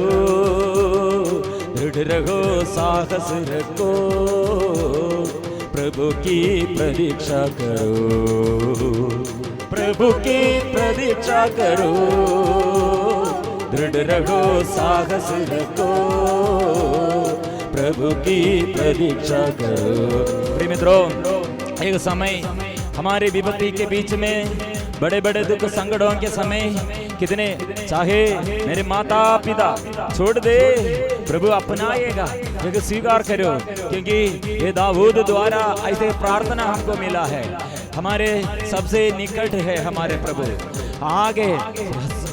[SPEAKER 1] दृढ़ रहो, साहस रखो, प्रभु की परीक्षा करो, प्रभु की परीक्षा करो, दृढ़ रहो, साहस रखो, प्रभु की परीक्षा करो। प्रिय मित्रों, एक समय हमारे विपत्ति के बीच में, बड़े बड़े दुख संकटों के समय कितने चाहे मेरे माता पिता छोड़ दे, प्रभु अपनाएगा। लेकिन स्वीकार करो, क्योंकि ये दाऊद द्वारा ऐसे प्रार्थना हमको मिला है। हमारे सबसे निकट है हमारे प्रभु। आगे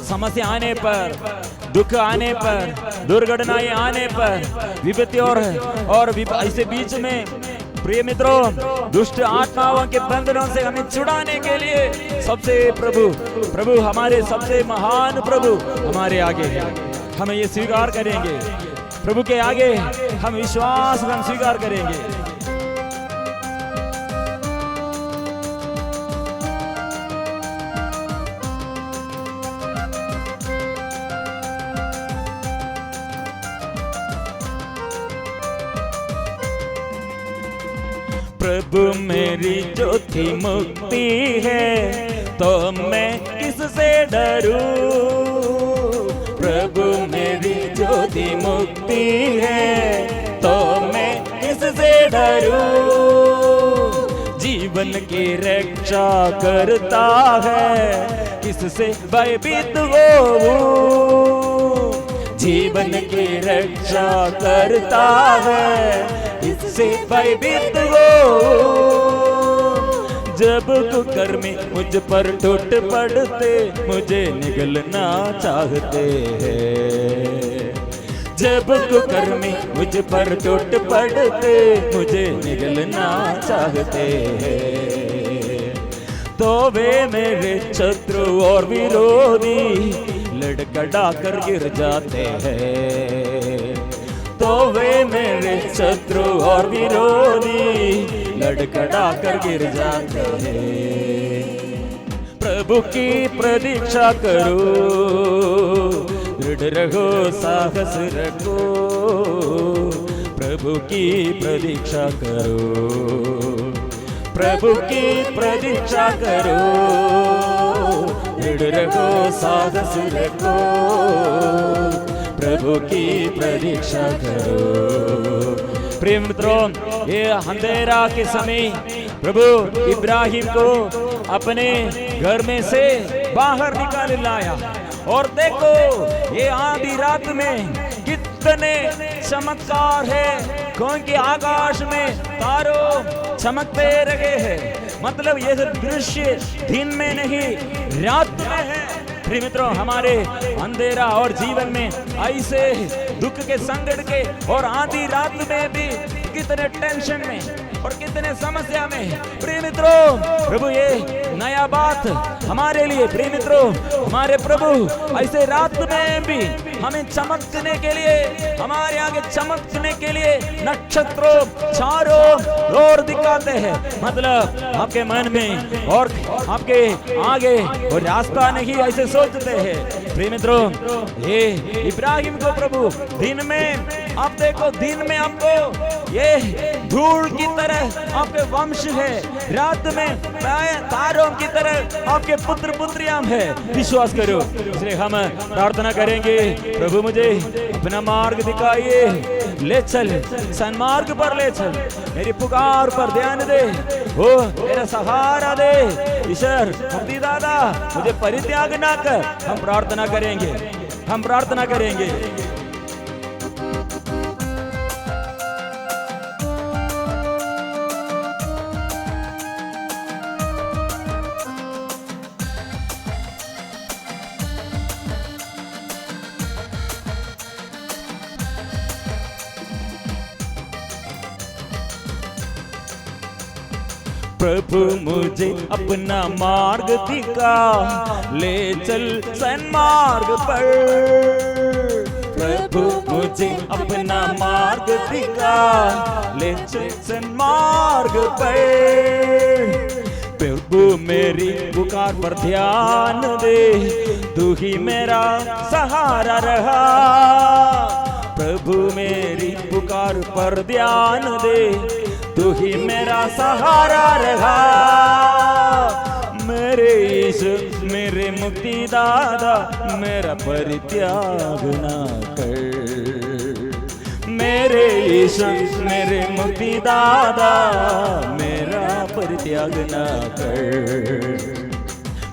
[SPEAKER 1] समस्या आने पर, दुख आने पर, दुर्घटनाएं आने पर, विपत्ति और ऐसे बीच में प्रिय मित्रों, दुष्ट आत्माओं के बंधनों से हमें छुड़ाने के लिए सबसे प्रभु हमारे सबसे महान प्रभु हमारे आगे है। हम ये स्वीकार करेंगे, प्रभु के आगे हम विश्वास हम स्वीकार करेंगे। प्रभु मेरी ज्योति मुक्ति है, तो मैं किससे डरूं। प्रभु मेरी ज्योति मुक्ति है, तो मैं किससे डरूं। जीवन की रक्षा करता है, किससे भयभीत होऊं। जीवन की रक्षा करता है, इससे भयभीत हो। जब कुकर्मी मुझ पर टूट पड़ते, मुझे निगलना चाहते हैं। जब कुकर्मी मुझ पर टूट पड़ते, मुझे निगलना चाहते हैं। तो वे मेरे शत्रु और विरोधी लड़खड़ा कर गिर जाते हैं। तो वे मेरे शत्रु और विरोधी लड़खड़ा कर गिर जाते हैं। प्रभु की प्रतीक्षा करो, दृढ़ रहो, साहस रखो। प्रभु की प्रतीक्षा करो, प्रभु की प्रतीक्षा करो, दृढ़ रहो, साहस रखो। प्रभु की प्रतीक्षा करो। प्रिय मित्रों, ये अंधेरा के समय प्रभु इब्राहिम को अपने घर में से बाहर निकाल लाया। और देखो, ये आधी रात में कितने चमत्कार है, क्योंकि आकाश में तारों चमकते रहे हैं। मतलब ये दृश्य दिन में नहीं, रात में है। प्रिय मित्रों, हमारे अंधेरा और जीवन में ऐसे दुख के, संकट के और आधी रात में भी कितने टेंशन में और कितने समस्या में, प्रिय मित्रों, प्रभु ये नया बात हमारे लिए, प्रिय मित्रों, हमारे प्रभु ऐसे रात में भी हमें चमकने के लिए, हमारे आगे चमकने के लिए नक्षत्रों चारों ओर दिखाते हैं। मतलब आपके मन में और आपके आगे और रास्ता नहीं ऐसे सोचते हैं। प्रिय मित्रों, ये इब्राहिम को प्रभु दिन में, आप देखो, दिन में आपको ये धूल की तरह आपके वंश है, रात में तारों की तरह आपके पुत्र पुत्रियां है। विश्वास करो। इसलिए हम प्रार्थना करेंगे, प्रभु मुझे अपना मार्ग दिखाइए, ले चल, सन्मार्ग पर ले चल, मेरी पुकार पर ध्यान दे, हो मेरा सहारा दे। ईश्वर मुक्ति दादा, मुझे परित्याग ना कर। हम प्रार्थना करेंगे, हम प्रार्थना करेंगे। प्रभु मुझे अपना मार्ग दिखा, ले चल सन्मार्ग पर। प्रभु मुझे अपना मार्ग दिखा, ले चल सन्मार्ग पर। प्रभु मेरी पुकार पर ध्यान दे, तू ही मेरा सहारा रहा। प्रभु मेरी पुकार पर ध्यान दे, तू ही मेरा सहारा रहा। मेरे यीशु मेरे मुक्ति दादा, मेरा परित्याग ना कर। मेरे यीशु मेरे मुक्ति दादा, मेरा परित्याग ना कर।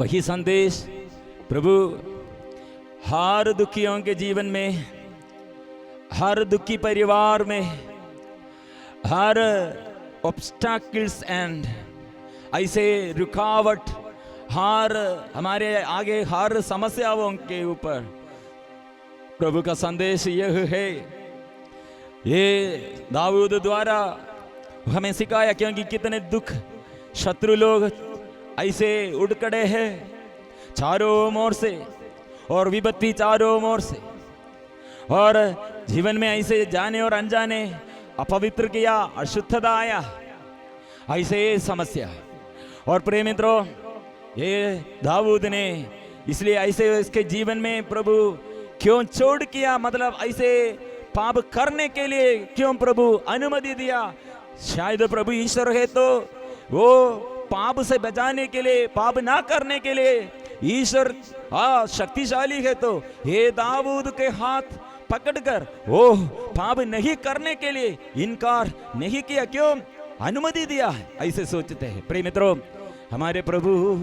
[SPEAKER 1] वही संदेश प्रभु हर दुखियों के जीवन में, हर दुखी परिवार में, हर ऑब्स्टैकल्स एंड ऐसे रुकावट, हर हमारे आगे हर समस्याओं के ऊपर प्रभु का संदेश यह है। ये दाऊद द्वारा हमें सिखाया, क्योंकि कितने दुख शत्रु लोग ऐसे उड़ खड़े हैं चारों ओर से, और विपत्ति चारों ओर से, और जीवन में ऐसे जाने और अनजाने अपवित्र किया, अशुद्धता आया, ऐसे समस्या। और प्रिय मित्रों, ये दाऊद ने इसलिए ऐसे इसके जीवन में प्रभु क्यों छोड़ किया, मतलब ऐसे पाप करने के लिए क्यों प्रभु अनुमति दिया? शायद प्रभु ईश्वर है तो वो पाप से बचाने के लिए, पाप ना करने के लिए ईश्वर शक्तिशाली है, तो ये दाऊद के हाथ पकड़कर वो पाप नहीं करने के लिए इनकार नहीं किया, क्यों अनुमति दिया है? ऐसे सोचते हैं। प्रिय मित्रों, हमारे प्रभु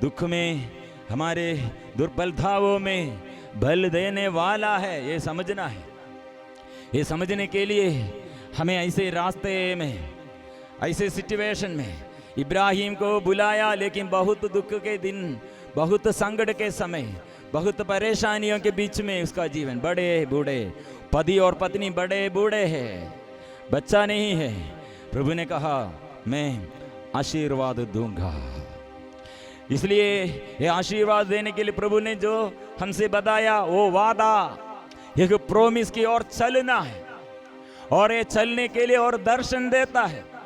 [SPEAKER 1] दुख में, हमारे दुर्बलताओं में बल देने वाला है, ये समझना है। ये समझने के लिए हमें ऐसे रास्ते में, ऐसे सिचुएशन में इब्राहिम को बुलाया, लेकिन बहुत दुख के दिन, बहुत संकट के समय, बहुत परेशानियों के बीच में उसका जीवन, बड़े बूढ़े पति और पत्नी बड़े बूढ़े हैं, बच्चा नहीं है। प्रभु ने कहा मैं आशीर्वाद दूंगा। इसलिए ये आशीर्वाद देने के लिए प्रभु ने जो हमसे बताया, वो वादा, एक प्रोमिस की ओर चलना है, और ये चलने के लिए और दर्शन देता है।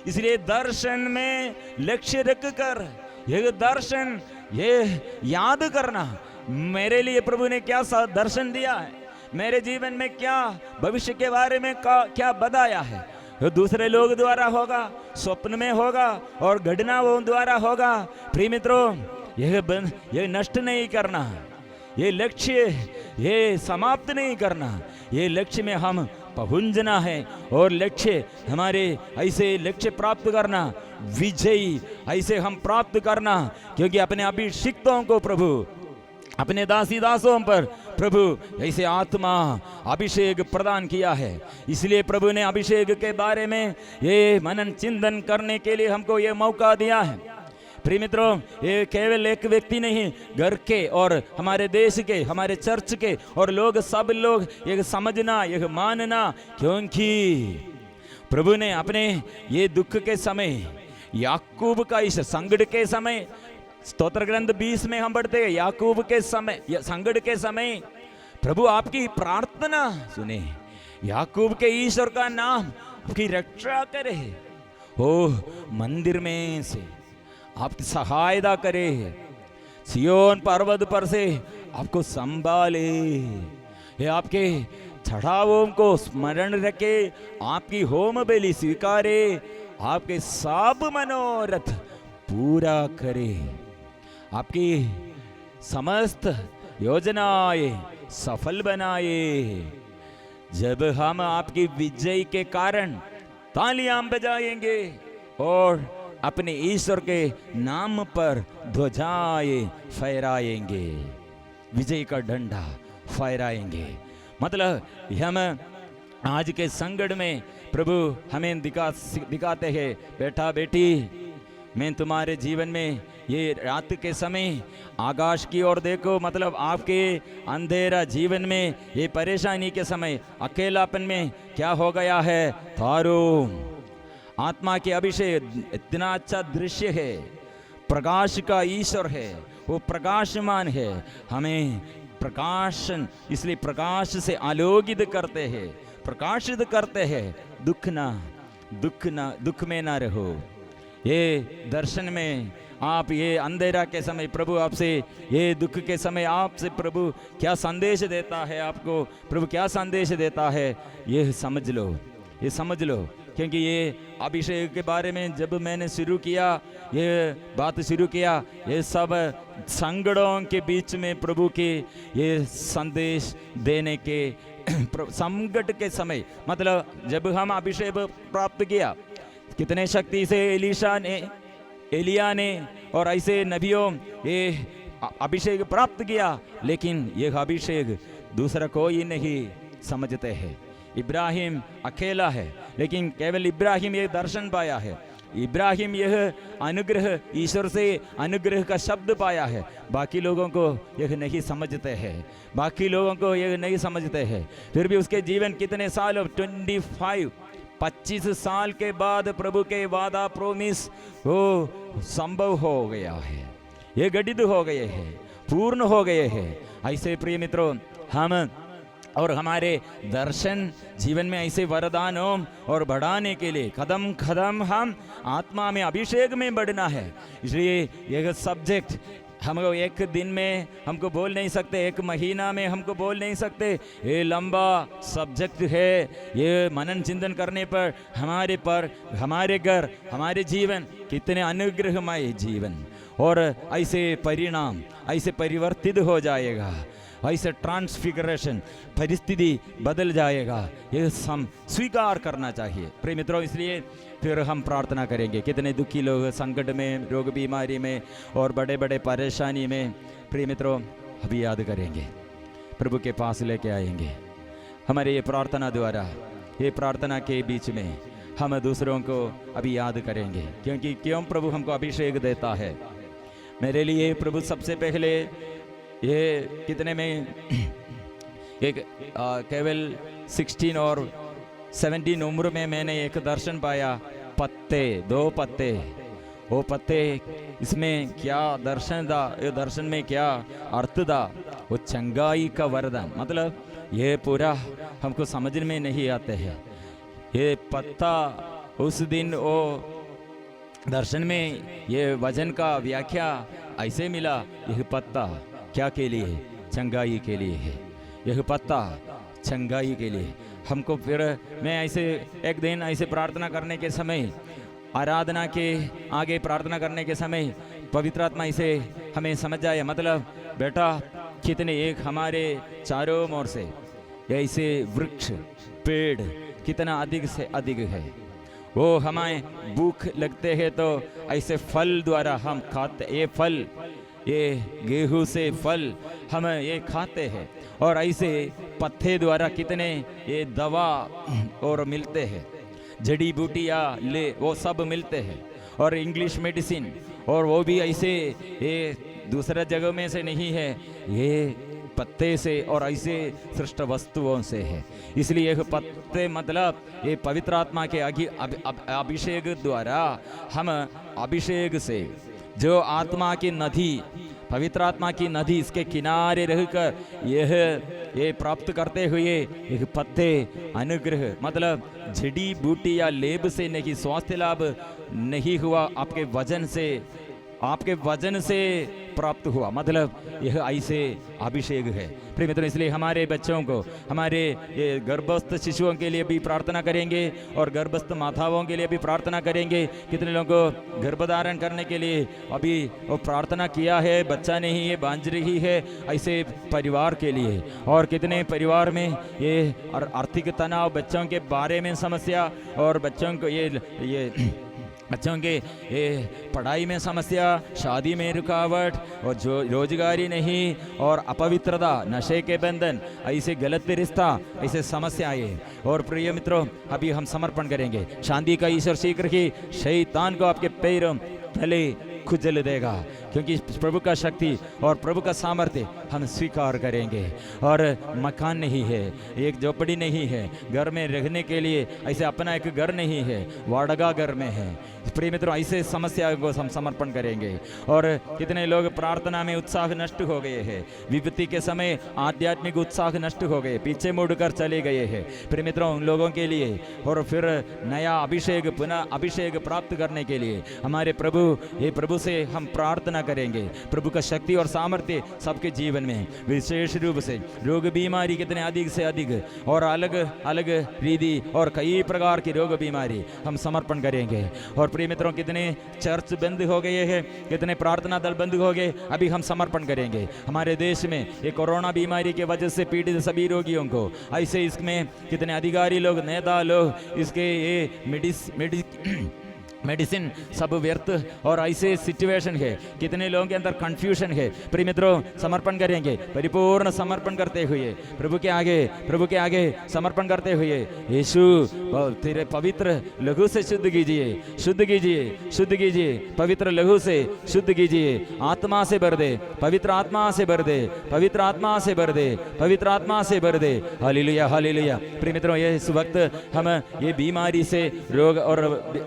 [SPEAKER 1] इसलिए दर्शन में लक्ष्य रखकर, ये दर्शन, ये याद करना, मेरे लिए प्रभु ने क्या दर्शन दिया है, मेरे जीवन में क्या भविष्य के बारे में क्या बताया है, तो दूसरे लोग द्वारा होगा, स्वप्न में होगा, और घटनाओं द्वारा होगा। प्रिय मित्रों, यह नष्ट नहीं करना, ये लक्ष्य ये समाप्त नहीं करना, ये लक्ष्य में हम पहुंचना है, और लक्ष्य हमारे ऐसे लक्ष्य प्राप्त करना, विजयी ऐसे हम प्राप्त करना, क्योंकि अपने अभिषिक्तों को प्रभु, अपने दासी दासों पर प्रभु ऐसे आत्मा अभिषेक प्रदान किया है। इसलिए प्रभु ने अभिषेक के बारे में ये मनन चिंतन करने के लिए हमको ये मौका दिया है। प्रिय मित्रों, ये केवल एक व्यक्ति नहीं, घर के और हमारे देश के, हमारे चर्च के और लोग, सब लोग ये समझना, ये मानना, क्योंकि प्रभु ने अपने ये दुख के समय, याकूब का इस संकट के समय, स्तोत्र ग्रंथ 20 में हम पढ़ते हैं, याकूब के समय, संकट के समय प्रभु आपकी प्रार्थना सुने, याकूब के ईश्वर का नाम आपकी रक्षा करे, ओ मंदिर में से आपकी सहायता करे, सियोन पर्वत पर से आपको संभाले, ये आपके चढ़ावों को स्मरण रखे, आपकी होम बलि स्वीकारे, आपके सब मनोरथ पूरा करे, आपकी समस्त योजनाएं सफल बनाए। जब हम आपकी विजय के कारण तालियां बजाएंगे और अपने ईश्वर के नाम पर ध्वजाएं फहराएंगे, विजय का डंडा फहराएंगे, मतलब हम आज के संकट में प्रभु हमें दिखाते हैं, बेटा बेटी, मैं तुम्हारे जीवन में ये रात के समय आकाश की ओर देखो, मतलब आपके अंधेरा जीवन में, ये परेशानी के समय, अकेलापन में क्या हो गया है, थारो आत्मा के अभिषेक, इतना अच्छा दृश्य है, प्रकाश का ईश्वर है, वो प्रकाशमान है, हमें प्रकाशन, इसलिए प्रकाश से आलोकित करते हैं, प्रकाशित करते हैं, दुख में ना रहो। ये दर्शन में आप, ये अंधेरा के समय प्रभु आपसे, ये दुख के समय आपसे प्रभु क्या संदेश देता है, आपको प्रभु क्या संदेश देता है, ये समझ लो, ये समझ लो। क्योंकि ये अभिषेक के बारे में जब मैंने शुरू किया, ये बात शुरू किया, ये सब संकटों के बीच में प्रभु के ये संदेश देने के, संकट के समय, मतलब जब हम अभिषेक प्राप्त किया, कितने शक्ति से एलीशा ने एलिया ने और ऐसे नबियों ये अभिषेक प्राप्त किया, लेकिन यह अभिषेक दूसरा कोई नहीं समझते हैं। इब्राहिम अकेला है, लेकिन केवल इब्राहिम ये दर्शन पाया है, इब्राहिम यह अनुग्रह, ईश्वर से अनुग्रह का शब्द पाया है। बाकी लोगों को यह नहीं समझते हैं, बाकी लोगों को यह नहीं समझते हैं। फिर भी उसके जीवन कितने साल, 25 साल के बाद प्रभु के वादा प्रोमिस वो संभव हो गया है, ये गठित हो गए हैं, पूर्ण हो गए हैं। ऐसे प्रिय मित्रों, हम और हमारे दर्शन जीवन में ऐसे वरदानों और बढ़ाने के लिए कदम कदम हम आत्मा में अभिषेक में बढ़ना है। इसलिए यह सब्जेक्ट हमको एक दिन में हमको बोल नहीं सकते, एक महीना में हमको बोल नहीं सकते, ये लंबा सब्जेक्ट है। ये मनन चिंतन करने पर हमारे घर, हमारे जीवन कितने अनुग्रहमय जीवन और ऐसे परिणाम ऐसे परिवर्तित हो जाएगा, ऐसे ट्रांसफिगरेशन परिस्थिति बदल जाएगा। ये हम स्वीकार करना चाहिए प्रिय मित्रों। इसलिए फिर हम प्रार्थना करेंगे। कितने दुखी लोग संकट में, रोग बीमारी में और बड़े बड़े परेशानी में, प्रिय मित्रों अभी याद करेंगे, प्रभु के पास लेके आएंगे। हमारे ये प्रार्थना द्वारा, ये प्रार्थना के बीच में हम दूसरों को अभी याद करेंगे, क्योंकि क्यों प्रभु हमको अभिषेक देता है। मेरे लिए प्रभु सबसे पहले ये कितने में एक केवल 16 और 17 उम्र में मैंने एक दर्शन पाया, पत्ते, 2 पत्ते, वो पत्ते, इसमें क्या दर्शन था, ये दर्शन में क्या अर्थ था, वो चंगाई का वरदान। मतलब ये पूरा हमको समझ में नहीं आते हैं। ये पत्ता उस दिन वो दर्शन में ये वजन का व्याख्या ऐसे मिला, यह पत्ता क्या के लिए, चंगाई के लिए है। यह पत्ता चंगाई के लिए हमको। फिर मैं ऐसे एक दिन ऐसे प्रार्थना करने के समय, आराधना के आगे प्रार्थना करने के समय पवित्र आत्मा इसे हमें समझ आया। मतलब बेटा कितने एक हमारे चारों ओर से ऐसे वृक्ष पेड़ कितना अधिक से अधिक है, वो हमें भूख लगते हैं तो ऐसे फल द्वारा हम खाते, ये फल, ये गेहूं से फल हम ये खाते हैं, और ऐसे पत्ते द्वारा कितने ये दवा और मिलते हैं, जड़ी बूटियाँ ले वो सब मिलते हैं, और इंग्लिश मेडिसिन, और वो भी ऐसे ये दूसरा जगह में से नहीं है, ये पत्ते से और ऐसे सृष्ट वस्तुओं से है। इसलिए यह पत्ते मतलब ये पवित्र आत्मा के अभिषेक द्वारा हम अभिषेक से जो आत्मा की नदी, पवित्र आत्मा की नदी, इसके किनारे रहकर ये प्राप्त करते हुए एक पत्ते अनुग्रह, मतलब जड़ी बूटी या लेब से नहीं, स्वास्थ्य लाभ नहीं हुआ, आपके वजन से प्राप्त हुआ। मतलब यह ऐसे अभिषेक है प्रिय मित्रों। इसलिए हमारे बच्चों को, हमारे ये गर्भस्थ शिशुओं के लिए भी प्रार्थना करेंगे और गर्भस्थ माताओं के लिए भी प्रार्थना करेंगे। कितने लोगों को गर्भधारण करने के लिए अभी वो प्रार्थना किया है, बच्चा नहीं है, बांझ रही है, ऐसे परिवार के लिए। और कितने परिवार में ये आर्थिक तनाव, बच्चों के बारे में समस्या, और बच्चों को ये बच्चों के ये पढ़ाई में समस्या, शादी में रुकावट, और जो रोजगारी नहीं, और अपवित्रता, नशे के बंधन, ऐसे गलत रिश्ता, ऐसे समस्याएं। और प्रिय मित्रों अभी हम समर्पण करेंगे। शांति का ईश्वर शीघ्र ही शैतान को आपके पैरों तले खुजल देगा, क्योंकि प्रभु का शक्ति और प्रभु का सामर्थ्य हम स्वीकार करेंगे। और मकान नहीं है, एक झोपड़ी नहीं है, घर में रहने के लिए ऐसे अपना एक घर नहीं है, वाड़गा घर में है। प्रिय मित्रों ऐसे समस्या को हम समर्पण करेंगे। और कितने लोग प्रार्थना में उत्साह नष्ट हो गए हैं, विपत्ति के समय आध्यात्मिक उत्साह नष्ट हो गए, पीछे मुड़कर चले गए हैं। प्रिय मित्रों उन लोगों के लिए और फिर नया अभिषेक, पुनः अभिषेक प्राप्त करने के लिए हमारे प्रभु से हम प्रार्थना करेंगे। प्रभु का शक्ति और सामर्थ्य सबके जीवन में, विशेष रूप से रोग बीमारी कितने अधिक से अधिक और अलग अलग रीति और कई प्रकार की रोग बीमारी हम समर्पण करेंगे। और प्रिय मित्रों कितने चर्च बंद हो गए हैं, कितने प्रार्थना दल बंद हो गए, अभी हम समर्पण करेंगे। हमारे देश में ये कोरोना बीमारी के वजह से पीड़ित सभी रोगियों को, ऐसे इसमें कितने अधिकारी लोग, नेता लोग, इसके ये मेडिसिन सब व्यर्थ और ऐसे सिचुएशन है, कितने लोगों के अंदर कंफ्यूजन है। प्रिय मित्रों, समर्पण करेंगे, परिपूर्ण समर्पण करते हुए प्रभु के आगे समर्पण करते हुए, यीशु तेरे पवित्र लहू से शुद्ध कीजिए, शुद्ध कीजिए, शुद्ध कीजिए, पवित्र लहू से शुद्ध कीजिए, आत्मा से भर दे, पवित्र आत्मा से भर दे, पवित्र आत्मा से भर दे, पवित्र आत्मा से भर दे। Hallelujah, hallelujah. प्रिय मित्रों, ये इस वक्त हम ये बीमारी से, रोग और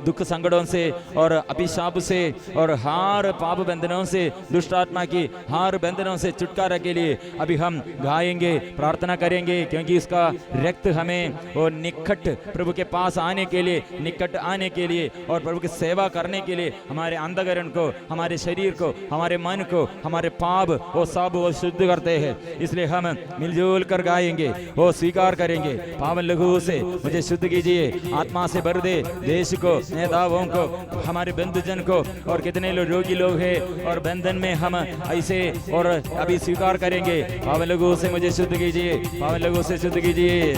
[SPEAKER 1] दुख संकटों से और अभिशाप से और हार पाप बंधनों से, दुष्ट आत्मा की हार बंधनों से छुटकारा के लिए अभी हम गाएंगे, प्रार्थना करेंगे, क्योंकि इसका रक्त हमें वो निकट प्रभु के पास आने के लिए, निकट आने के लिए और प्रभु की सेवा करने के लिए हमारे अंतःकरण को, हमारे शरीर को, हमारे मन को, हमारे पाप वो सब वो शुद्ध करते हैं। इसलिए हम मिलजुल कर गाएंगे, वो स्वीकार करेंगे। पावन लहू से मुझे शुद्ध कीजिए, आत्मा से भर दे, देश को, नेताओं को, हमारे बंधुजन को, और कितने लोग रोगी लोग हैं और बंधन में हम ऐसे और अभी स्वीकार करेंगे। पावन लहू से मुझे शुद्ध कीजिए, पावन लहू से शुद्ध कीजिए।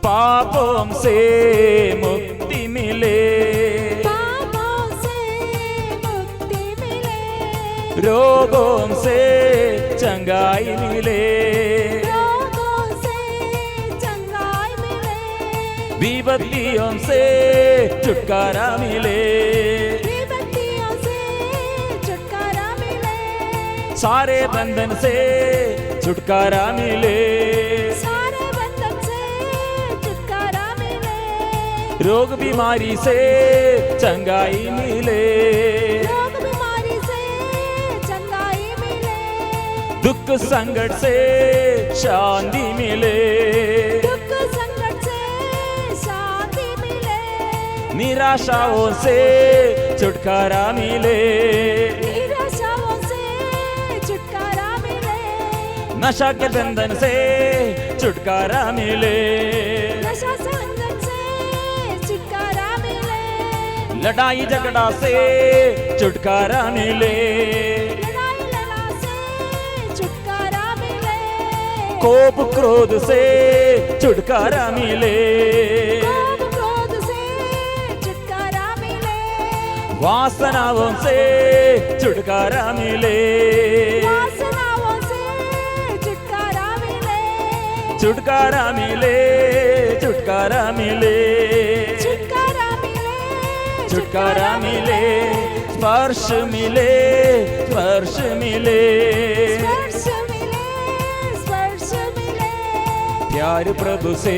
[SPEAKER 1] पापों से मुक्ति मिले,
[SPEAKER 2] पापों से मुक्ति मिले,
[SPEAKER 1] रोगों से चंगाई मिले,
[SPEAKER 2] रोगों से चंगाई मिले,
[SPEAKER 1] विपत्तियों से छुटकारा मिले,
[SPEAKER 2] विपत्तियों से छुटकारा मिले,
[SPEAKER 1] सारे बंधन से छुटकारा मिले,
[SPEAKER 2] सारे बंधन से छुटकारा मिले,
[SPEAKER 1] रोग बीमारी से चंगाई मिले,
[SPEAKER 2] रोग बीमारी से चंगाई मिले,
[SPEAKER 1] दुख संकट से शांति मिले,
[SPEAKER 2] दुख संकट से शांति मिले,
[SPEAKER 1] निराशाओं से छुटकारा मिले,
[SPEAKER 2] निराशाओं से छुटकारा मिले,
[SPEAKER 1] नशा के बंधन से छुटकारा मिले,
[SPEAKER 2] नशा संगत से छुटकारा मिले,
[SPEAKER 1] लड़ाई झगड़ा से छुटकारा मिले,
[SPEAKER 2] लड़ाई लड़ा से छुटकारा मिले,
[SPEAKER 1] कोप क्रोध से छुटकारा मिले,
[SPEAKER 2] कोप क्रोध से छुटकारा मिले,
[SPEAKER 1] वासनाओं से छुटकारा मिले,
[SPEAKER 2] वासनाओं से छुटकारा मिले,
[SPEAKER 1] छुटकारा मिले, छुटकारा मिले,
[SPEAKER 2] छुटकारा मिले,
[SPEAKER 1] छुटकारा मिले, स्पर्श मिले, स्पर्श मिले,
[SPEAKER 2] स्पर्श मिले, स्पर्श मिले,
[SPEAKER 1] प्यार प्रभु से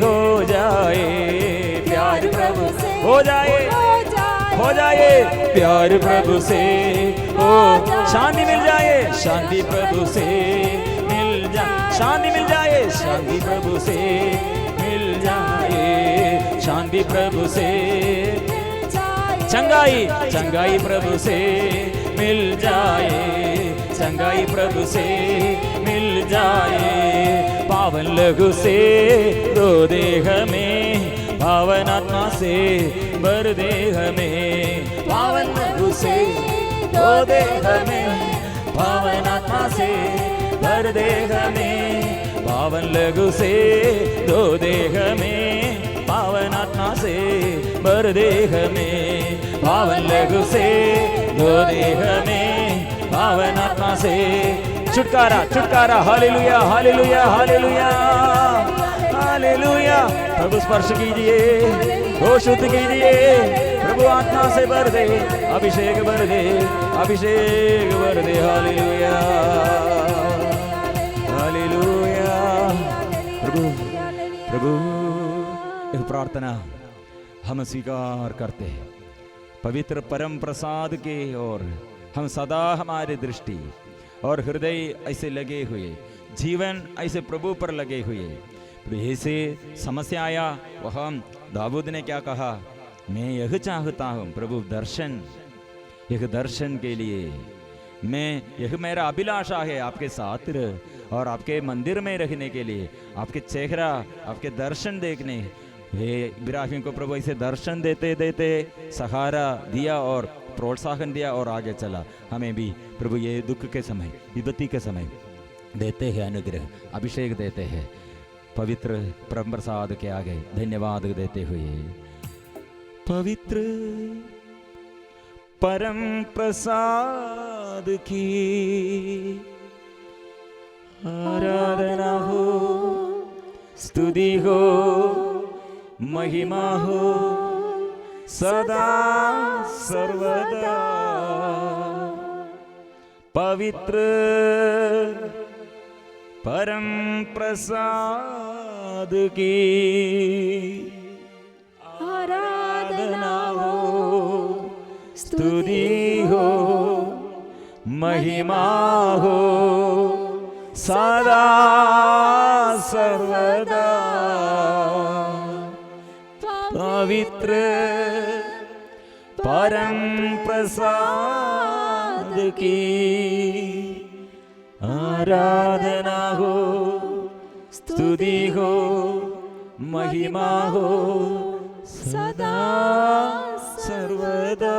[SPEAKER 1] हो जाए, प्यार प्रभु से हो जाए, हो जाए, प्यार प्रभु से हो, शांति मिल जाए, शांति प्रभु से मिल जाए, शांति मिल जाए, शांति प्रभु से मिल जाए, शांति प्रभु से, चंगाई, चंगाई प्रभु से मिल जाए, चंगाई प्रभु से मिल जाए, पावन लहू से दो देह में, पावन आत्मा से भर देह में, पावन लहू से दो देह में, पावन आत्मा से भर देह में, पावन लहू से दो देह में, पावन आत्मा से भर देह में, पावन लहू से दो देह में, पावन आत्मा से छुटकारा, छुटकारा। हालेलुया, हालेलुया, हालेलुया, हालेलुया। प्रभु स्पर्श कीजिए, वो शुद्ध कीजिए, प्रभु आत्मा से भर दे, अभिषेक भर दे, अभिषेक भर दे। हालेलुया, हालेलुया। प्रभु, प्रभु, एक प्रार्थना हम स्वीकार करते हैं, पवित्र परम प्रसाद के और हम सदा हमारी दृष्टि और हृदय ऐसे लगे हुए, जीवन ऐसे प्रभु पर लगे हुए। ऐसे समस्या आया, वह दाऊद ने क्या कहा, मैं यह चाहता हूँ प्रभु दर्शन, यह दर्शन के लिए मैं, यह मेरा अभिलाषा है आपके साथ और आपके मंदिर में रहने के लिए, आपके चेहरा, आपके दर्शन देखने। हे इब्राहिम को प्रभु ऐसे दर्शन देते देते सहारा दिया और प्रोत्साहन दिया और आगे चला। हमें भी प्रभु ये दुख के समय, विपत्ति के समय, देते हैं अनुग्रह, अभिषेक देते हैं पवित्र परम प्रसाद के आगे धन्यवाद देते हुए। पवित्र परम प्रसाद की आराधना हो, स्तुति हो, महिमा हो सदा सर्वदा। पवित्र परम प्रसाद की आराधना हो, स्तुति हो, महिमा हो सदा सर्वदा। पवित्र परम प्रसाद की आराधना हो, स्तुति हो, महिमा हो सदा सर्वदा।